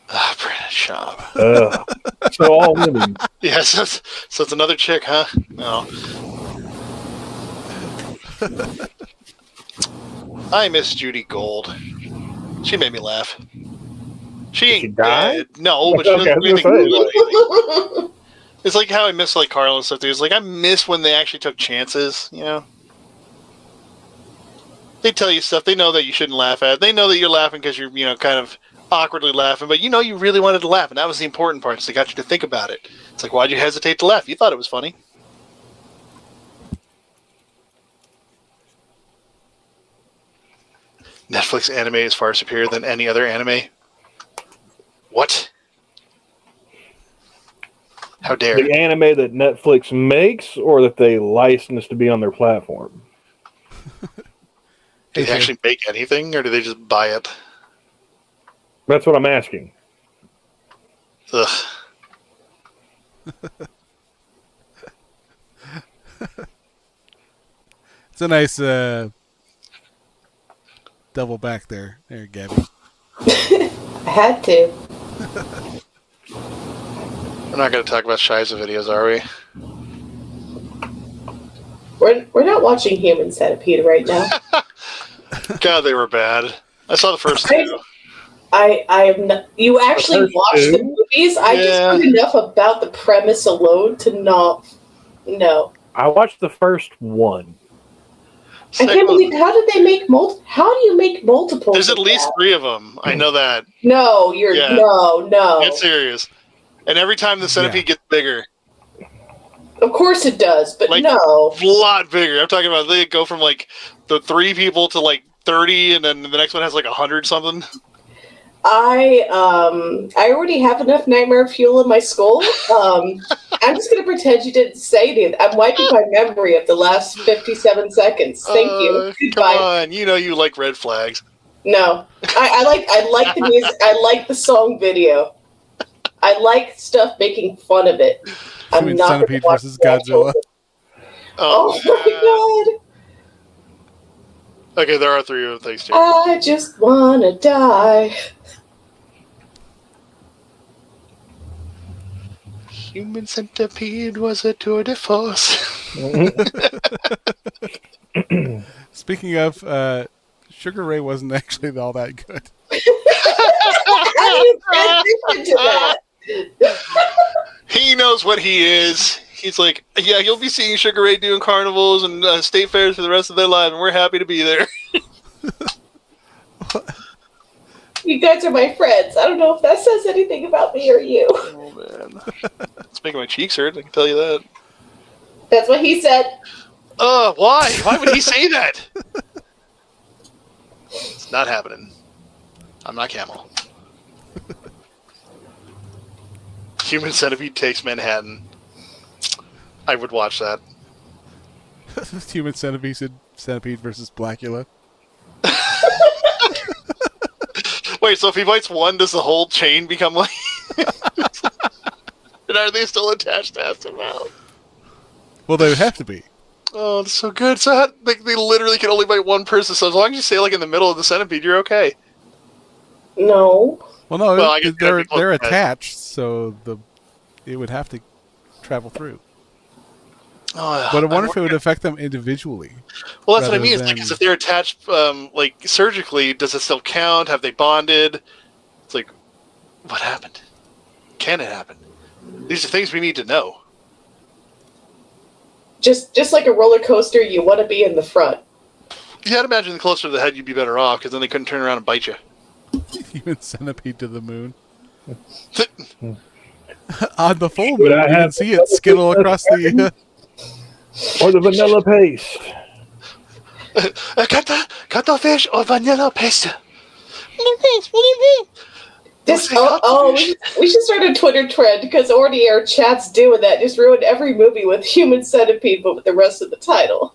Brandon Schaub. So all women. Yes, so it's another chick, huh? No. I miss Judy Gold. She made me laugh. She ain't dead. No, but she doesn't do anything good. It's like how I miss like Carl and stuff too. It's like I miss when they actually took chances, you know? They tell you stuff they know that you shouldn't laugh at. They know that you're laughing because you're, you know, kind of awkwardly laughing, but you know you really wanted to laugh, and that was the important part. So they got you to think about it. It's like, why'd you hesitate to laugh? You thought it was funny. Netflix anime is far superior than any other anime. What? How dare? The anime that Netflix makes or that they license to be on their platform? Do they actually make anything, or do they just buy it? That's what I'm asking. Ugh. It's a nice double back there, Gabby. I had to. We're not going to talk about Shiza videos, are we? We're not watching Human Centipede right now. God, they were bad. I saw the first two. I am not. You actually watched the movies? I just heard enough about the premise alone to not know. I watched the first one. I can't believe. How did they make multiple? How do you make multiple? There's at least 3 of them. I know that. No, no. Get serious. And every time the centipede gets bigger. Of course it does, but like, no. A lot bigger. I'm talking about they go from like the 3 people to like 30, and then the next one has like 100 something. I already have enough nightmare fuel in my skull. I'm just going to pretend you didn't say anything. I'm wiping my memory of the last 57 seconds. Thank you. Goodbye. Come on, you know you like red flags. No, I like the music. I like the song video. I like stuff making fun of it. I'm not Centipede versus Godzilla. Oh my god. Okay, there are 3 of them. Thanks, Jim. I just wanna die. Human Centipede was a tour de force. Speaking of, Sugar Ray wasn't actually all that good. How do you transition to that? He knows what he is. He's like, yeah, you'll be seeing Sugar Ray doing carnivals and state fairs for the rest of their lives, and we're happy to be there. You guys are my friends. I don't know if that says anything about me or you. Oh, man. It's making my cheeks hurt, I can tell you that. That's what he said. Why? Why would he say that? It's not happening. I'm not Camel. Human Centipede takes Manhattan. I would watch that. Human centipede versus Blackula. Wait, so if he bites one, does the whole chain become like... And are they still attached to his mouth? Well, they would have to be. Oh, it's so good. So they literally can only bite one person, so as long as you stay like in the middle of the centipede, you're okay. No. Well, no, Well, I guess they're attached, so it would have to travel through. Oh, But I wonder if it would affect them individually. Well, that's what I rather mean. It's than- like, 'cause if they're attached, like surgically, does it still count? Have they bonded? It's like, what happened? Can it happen? These are things we need to know. Just like a roller coaster, you want to be in the front. You had to imagine the closer to the head, you'd be better off, because then they couldn't turn around and bite you. Human centipede to the moon. On the full Would moon, I you can have- see it skittle across the... Or the vanilla paste. Cuttlefish or vanilla paste? We should start a Twitter trend because already our chat's doing that. Just ruin every movie with Human Centipede, but with the rest of the title.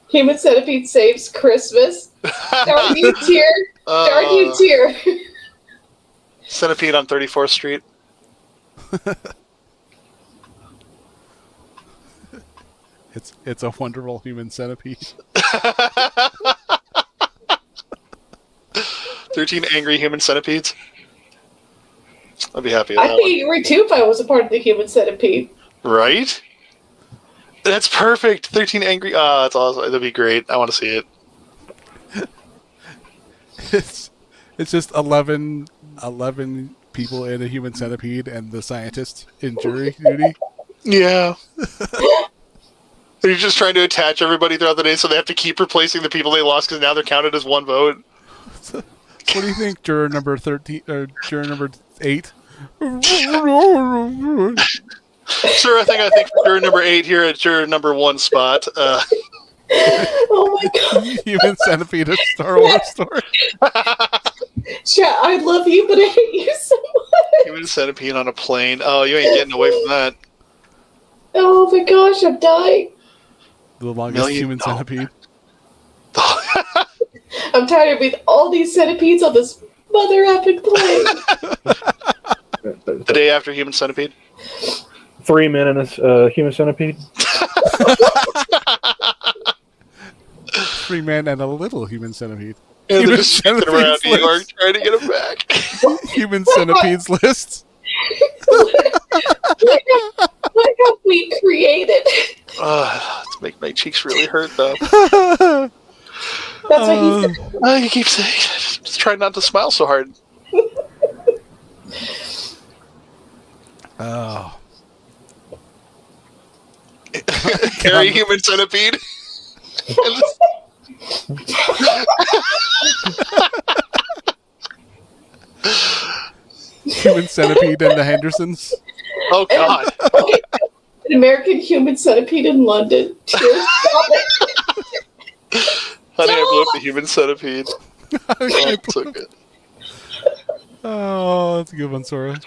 Human Centipede saves Christmas. Darn you, Tyr. Darn you, Tyr. Centipede on 34th Street. It's a wonderful human centipede. 13 angry human centipedes. I'd be happy with I'd that be angry too if I was a part of the Human Centipede. one. Right? That's perfect. 13 angry... Ah, that's awesome. That'd be great. I want to see it. It's just 11 people in a human centipede and the scientist in jury duty. Yeah. They're just trying to attach everybody throughout the day, so they have to keep replacing the people they lost because now they're counted as one vote. What do you think, juror number 13 or juror number 8? Sir, I think for juror number 8 here at juror number 1 spot. Oh my god. Human centipede, a Star Wars story. Chat, I love you, but I hate you so much. Human centipede on a plane. Oh, you ain't getting away from that. Oh my gosh, I'm dying. The longest human centipede. I'm tired of being all these centipedes on this mother effing plane. The day after human centipede. 3 men in a human centipede. 3 men and a little human centipede. And they're Human just sitting around centipedes New York list. trying to get him back. Human centipedes lists. What have we created? It's make my cheeks really hurt, though. That's what he said. You keep saying it. Just try not to smile so hard. Oh. Carry human centipede. Human centipede and the Hendersons. Oh, God. Okay, an American Human Centipede in London. Cheers, stop it. Honey, I blew up the human centipede. Oh, so good. Oh, that's a good one, Sora.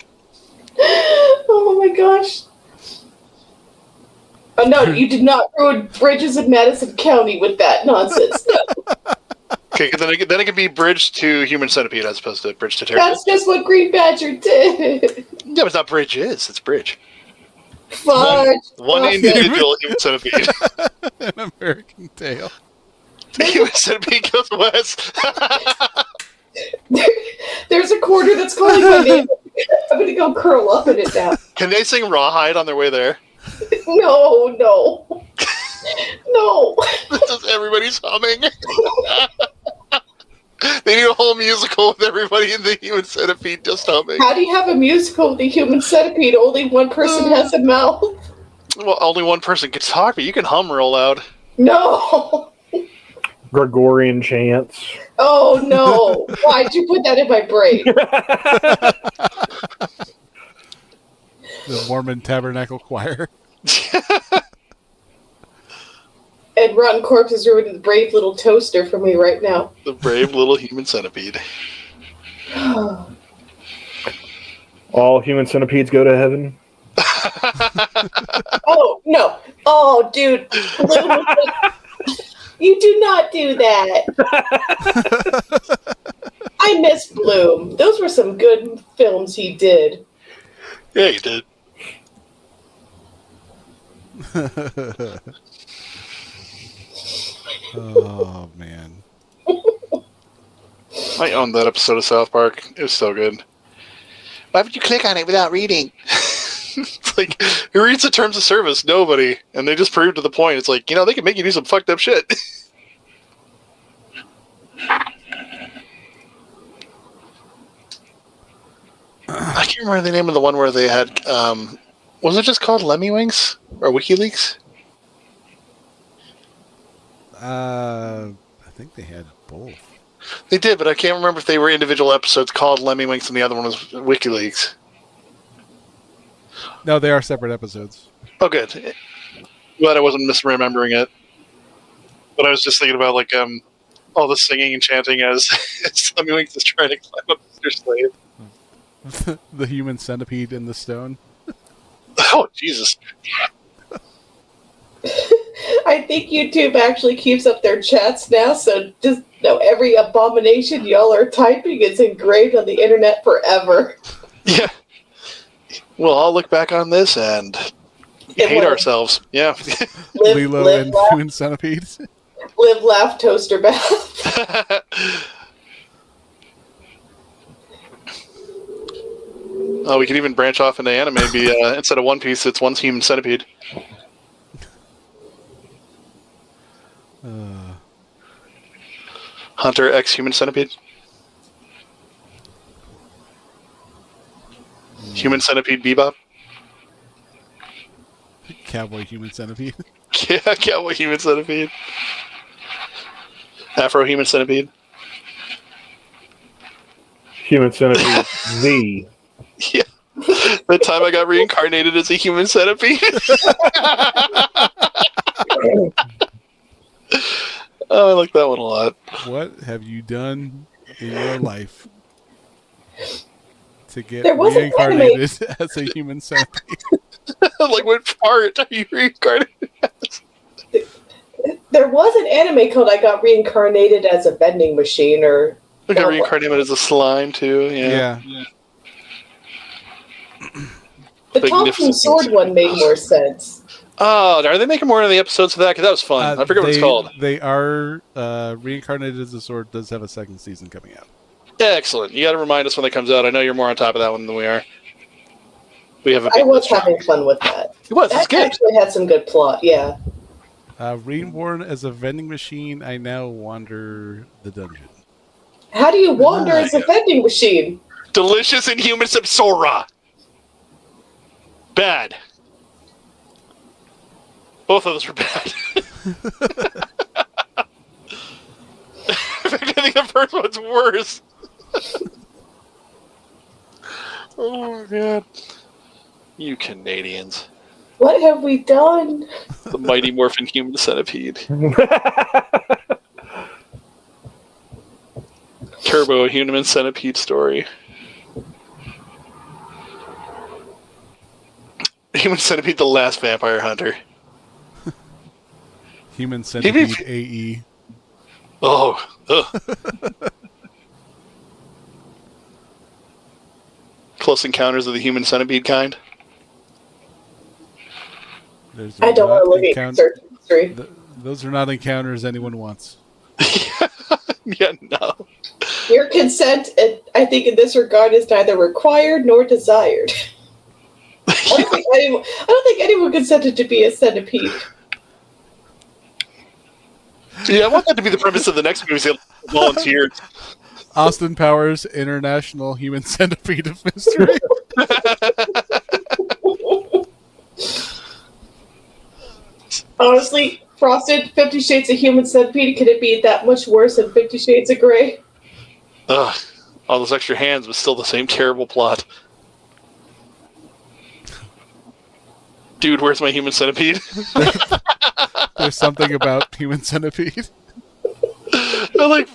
Oh my gosh. Oh no, you did not ruin bridges in Madison County with that nonsense. No. Okay, then it could be bridge to human centipede as opposed to bridge to terror. That's just what Green Badger did. Yeah, but it's not bridge is. It's bridge. Fudge. One Okay. individual human centipede. An American Tail. The human centipede goes west. There's a corner that's calling my name. I'm gonna go curl up in it now. Can they sing Rawhide on their way there? No, no. No. Just everybody's humming. They need a whole musical with everybody in the human centipede just humming. How do you have a musical with the Human Centipede? Only one person has a mouth. Well, only one person can talk, but you can hum real loud. No. Gregorian chants. Oh no! Why'd you put that in my brain? The Mormon Tabernacle Choir. And Rotten Corpse is ruining the brave little toaster for me right now. The brave little human centipede. All human centipedes go to heaven. Oh no! Oh, dude, you do not do that. I miss Bloom. Those were some good films he did. Yeah, you did. Oh man. I owned that episode of South Park. It was so good. Why would you click on it without reading? It's like, who reads the terms of service? Nobody. And they just proved to the point. It's like, they can make you do some fucked up shit. I can't remember the name of the one where they had, was it just called Lemmy Wings? Or WikiLeaks? I think they had both. They did, but I can't remember if they were individual episodes called Lemmy Winks and the other one was WikiLeaks. No, they are separate episodes. Oh, good. Glad I wasn't misremembering it. But I was just thinking about, all the singing and chanting as Lemmy Winks is trying to climb up their slave. The human centipede in the stone. Oh, Jesus. I think YouTube actually keeps up their chats now, so just know every abomination y'all are typing is engraved on the internet forever. Yeah. We'll all look back on this and hate ourselves. Yeah. Lilo live, and laugh, human centipede. live, laugh, toaster bath. Oh, we could even branch off into anime. Maybe instead of One Piece, it's One Human Centipede. Hunter X Human Centipede. Human Centipede Bebop. Cowboy human centipede. Yeah, Cowboy Human Centipede. Afro Human Centipede. Human centipede Z. Yeah. The time I got reincarnated as a human centipede. Oh, I like that one a lot. What have you done in your life to get There was an reincarnated as a human centipede? Like, what part are you reincarnated as? There was an anime called I Got Reincarnated as a Vending Machine, or... I got reincarnated as a slime, too. Yeah. The Thompson Sword one made more sense. Oh, are they making more of the episodes of that? Because that was fun. I forget what it's called. They are Reincarnated as a Sword does have a second season coming out. Yeah, excellent. You got to remind us when that comes out. I know you're more on top of that one than we are. We have. I was having fun with that. It was. It's That good. actually had some good plot. Yeah. Reborn as a vending machine, I now wander the dungeon. How do you wander as a vending machine? Delicious Inhuman Subsora. Bad. Both of those were bad. In fact, I think the first one's worse. Oh my god. You Canadians. What have we done? The Mighty Morphin Human Centipede. Turbo Human Centipede story. Human Centipede, the last vampire hunter. Human centipede AE. Oh. Ugh. Close Encounters of the Human Centipede kind. I don't want to look at your search history. Those are not encounters anyone wants. Yeah, no. Your consent, I think, in this regard, is neither required nor desired. I don't think anyone consented to be a centipede. Yeah, I want that to be the premise of the next movie. They volunteered. Austin Powers International Human Centipede of Mystery. Honestly, Frosted, 50 Shades of Human Centipede, could it be that much worse than 50 Shades of Grey? Ugh. All those extra hands, but still the same terrible plot. Dude, where's my Human Centipede? There's something about Human Centipede. I like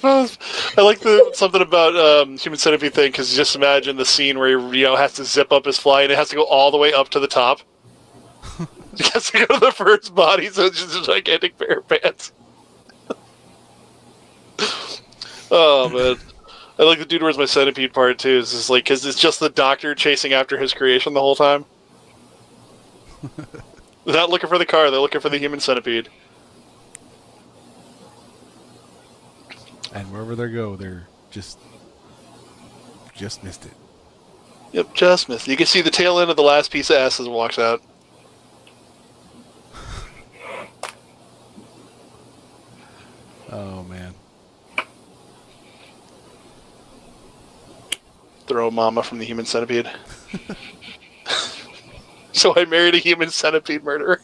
something about Human Centipede thing, because just imagine the scene where he has to zip up his fly and it has to go all the way up to the top. He has to go to the first body, so it's just a gigantic pair of pants. Oh man, I like the dude where's my centipede part too. It's just like because it's just the doctor chasing after his creation the whole time. They're not looking for the car; they're looking for the Human Centipede. And wherever they go, they're just missed it. Yep, just missed. You can see the tail end of the last piece of ass as it walks out. Oh man. Throw mama from the Human Centipede. So I married a Human Centipede murderer.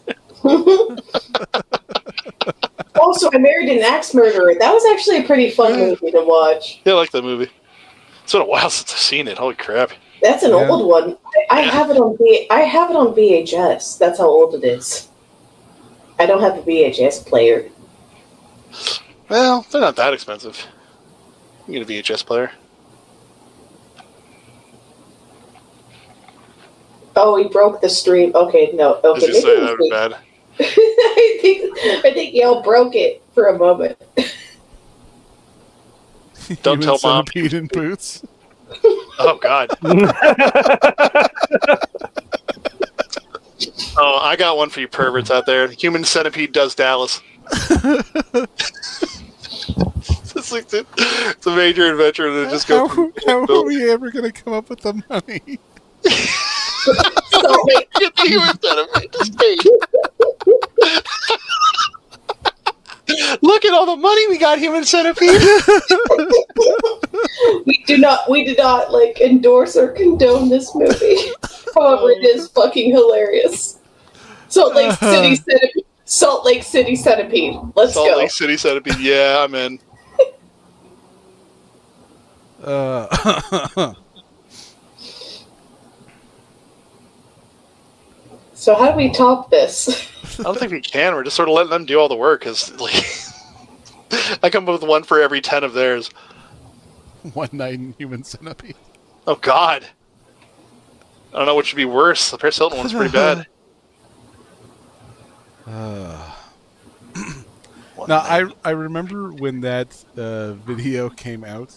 Also, I married an axe murderer. That was actually a pretty fun movie to watch. Yeah, I like that movie. It's been a while since I've seen it. Holy crap. That's an old one. I have it on VHS. That's how old it is. I don't have a VHS player. Well, they're not that expensive. You get a VHS player. Oh, he broke the stream. Okay, no. I was Okay, just saying that was bad. I think y'all broke it for a moment. Don't tell Mom. Centipede in boots. Oh, God. Oh, I got one for you perverts out there. Human Centipede does Dallas. It's a major adventure to just go. How are we ever going to come up with the money? Get the Human Centipede to state. Look at all the money we got, Human Centipede. We do not like endorse or condone this movie. However, it is fucking hilarious. Salt Lake City Centipede. Salt Lake City Centipede. Let's go. Salt Lake City Centipede. Yeah, I'm in. So how do we top this? I don't think we can. We're just sort of letting them do all the work. Cause like, I come up with one for every 10 of theirs. One night in Human Centipede. Oh God. I don't know what should be worse. The Paris Hilton one's pretty bad. Now I remember when that video came out,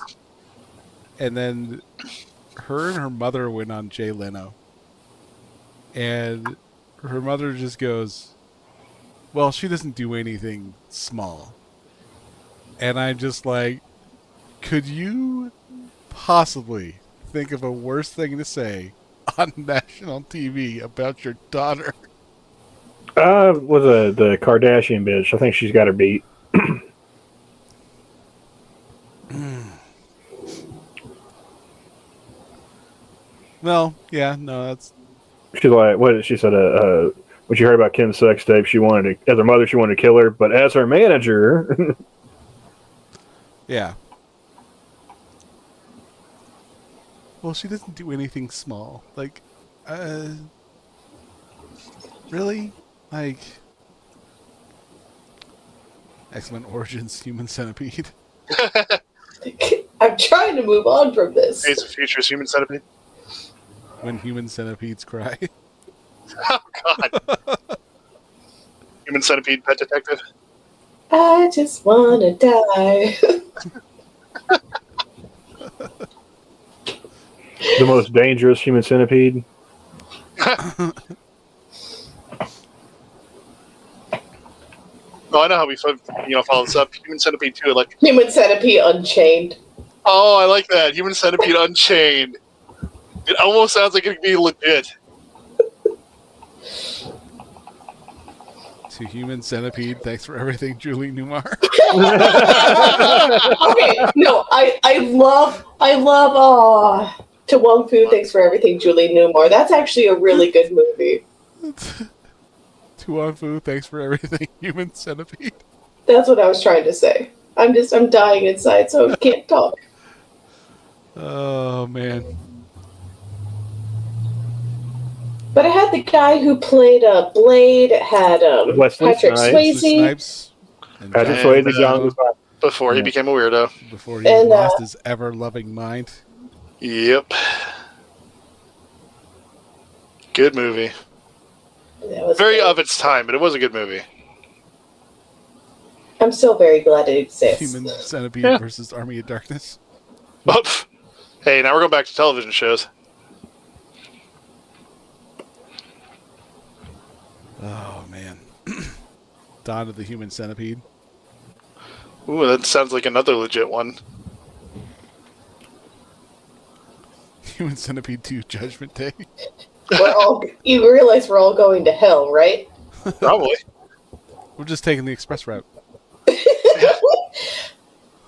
and then her and her mother went on Jay Leno, and her mother just goes, "Well, she doesn't do anything small," and I'm just like, could you possibly think of a worse thing to say on national TV about your daughter? Was the Kardashian bitch. I think she's got her beat. Well, yeah, no, that's... She's like, what she said, what you heard about Kim's sex tape, she wanted to, as her mother, she wanted to kill her, but as her manager... Yeah. Well, she doesn't do anything small. Like, really? Like, X-Men Origins Human Centipede. I'm trying to move on from this. Days of Future's Human Centipede. When human centipedes cry. Oh God. Human Centipede Pet Detective. I just wanna die. The most dangerous human centipede. Oh, I know how we follow this up. Human Centipede 2, like Human Centipede Unchained. Oh, I like that. Human Centipede Unchained. It almost sounds like it could be legit. To Human Centipede, thanks for everything, Julie Newmar. Okay, no, I love To Wong Fu, thanks for everything, Julie Newmar. That's actually a really good movie. To Tuanfu, thanks for everything, human centipede. That's what I was trying to say. I'm dying inside, so I can't talk. Oh, man. But I had the guy who played Blade, had Wesley Patrick Snipes. Swayze. Snipes. And Patrick John Swayze, John Leguizamo, Leguizamo. Before he became a weirdo. before he And, lost his ever-loving mind. Yep. Good movie. That was Very great. of its time, but it was a good movie. I'm still very glad it exists. Human centipede versus Army of Darkness. Oh, hey, now we're going back to television shows. Oh, man. Dawn of the Human Centipede. Ooh, that sounds like another legit one. Human Centipede 2 Judgment Day. You realize we're all going to hell, right? Probably. We're just taking the express route.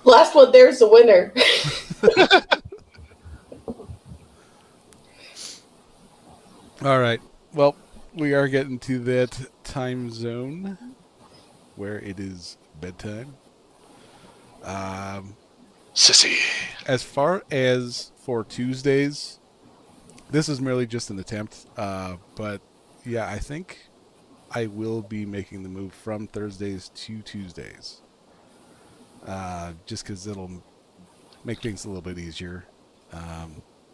Last one there's the winner. All right. Well, we are getting to that time zone where it is bedtime. Sissy. As far as for Tuesdays, this is merely just an attempt. But yeah, I think I will be making the move from Thursdays to Tuesdays. Just because it'll make things a little bit easier.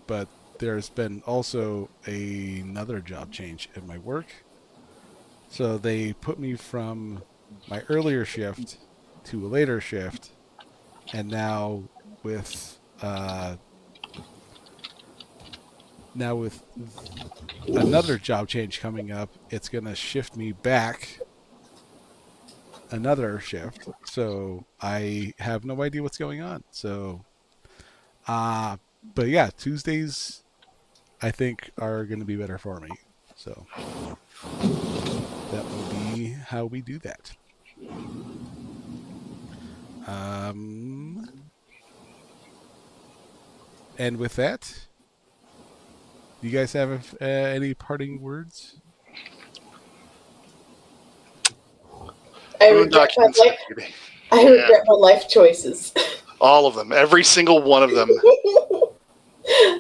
But there's been also another job change at my work. So they put me from my earlier shift to a later shift. And now with another job change coming up, it's going to shift me back another shift. So I have no idea what's going on. So, but yeah, Tuesdays I think are going to be better for me. So that will be how we do that. And with that, do you guys have any parting words? I regret my life choices. All of them. Every single one of them.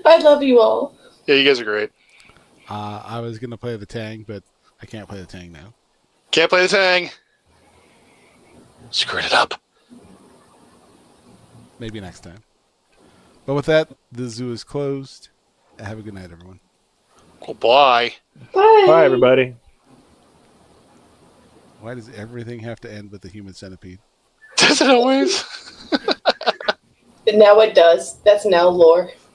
I love you all. Yeah, you guys are great. I was going to play the Tang, but I can't play the Tang now. Can't play the Tang. Screwed it up. Maybe next time. But with that, the zoo is closed. Have a good night, everyone. Goodbye. Bye. Bye, everybody. Why does everything have to end with the human centipede? Does it always? Now it does. That's now lore.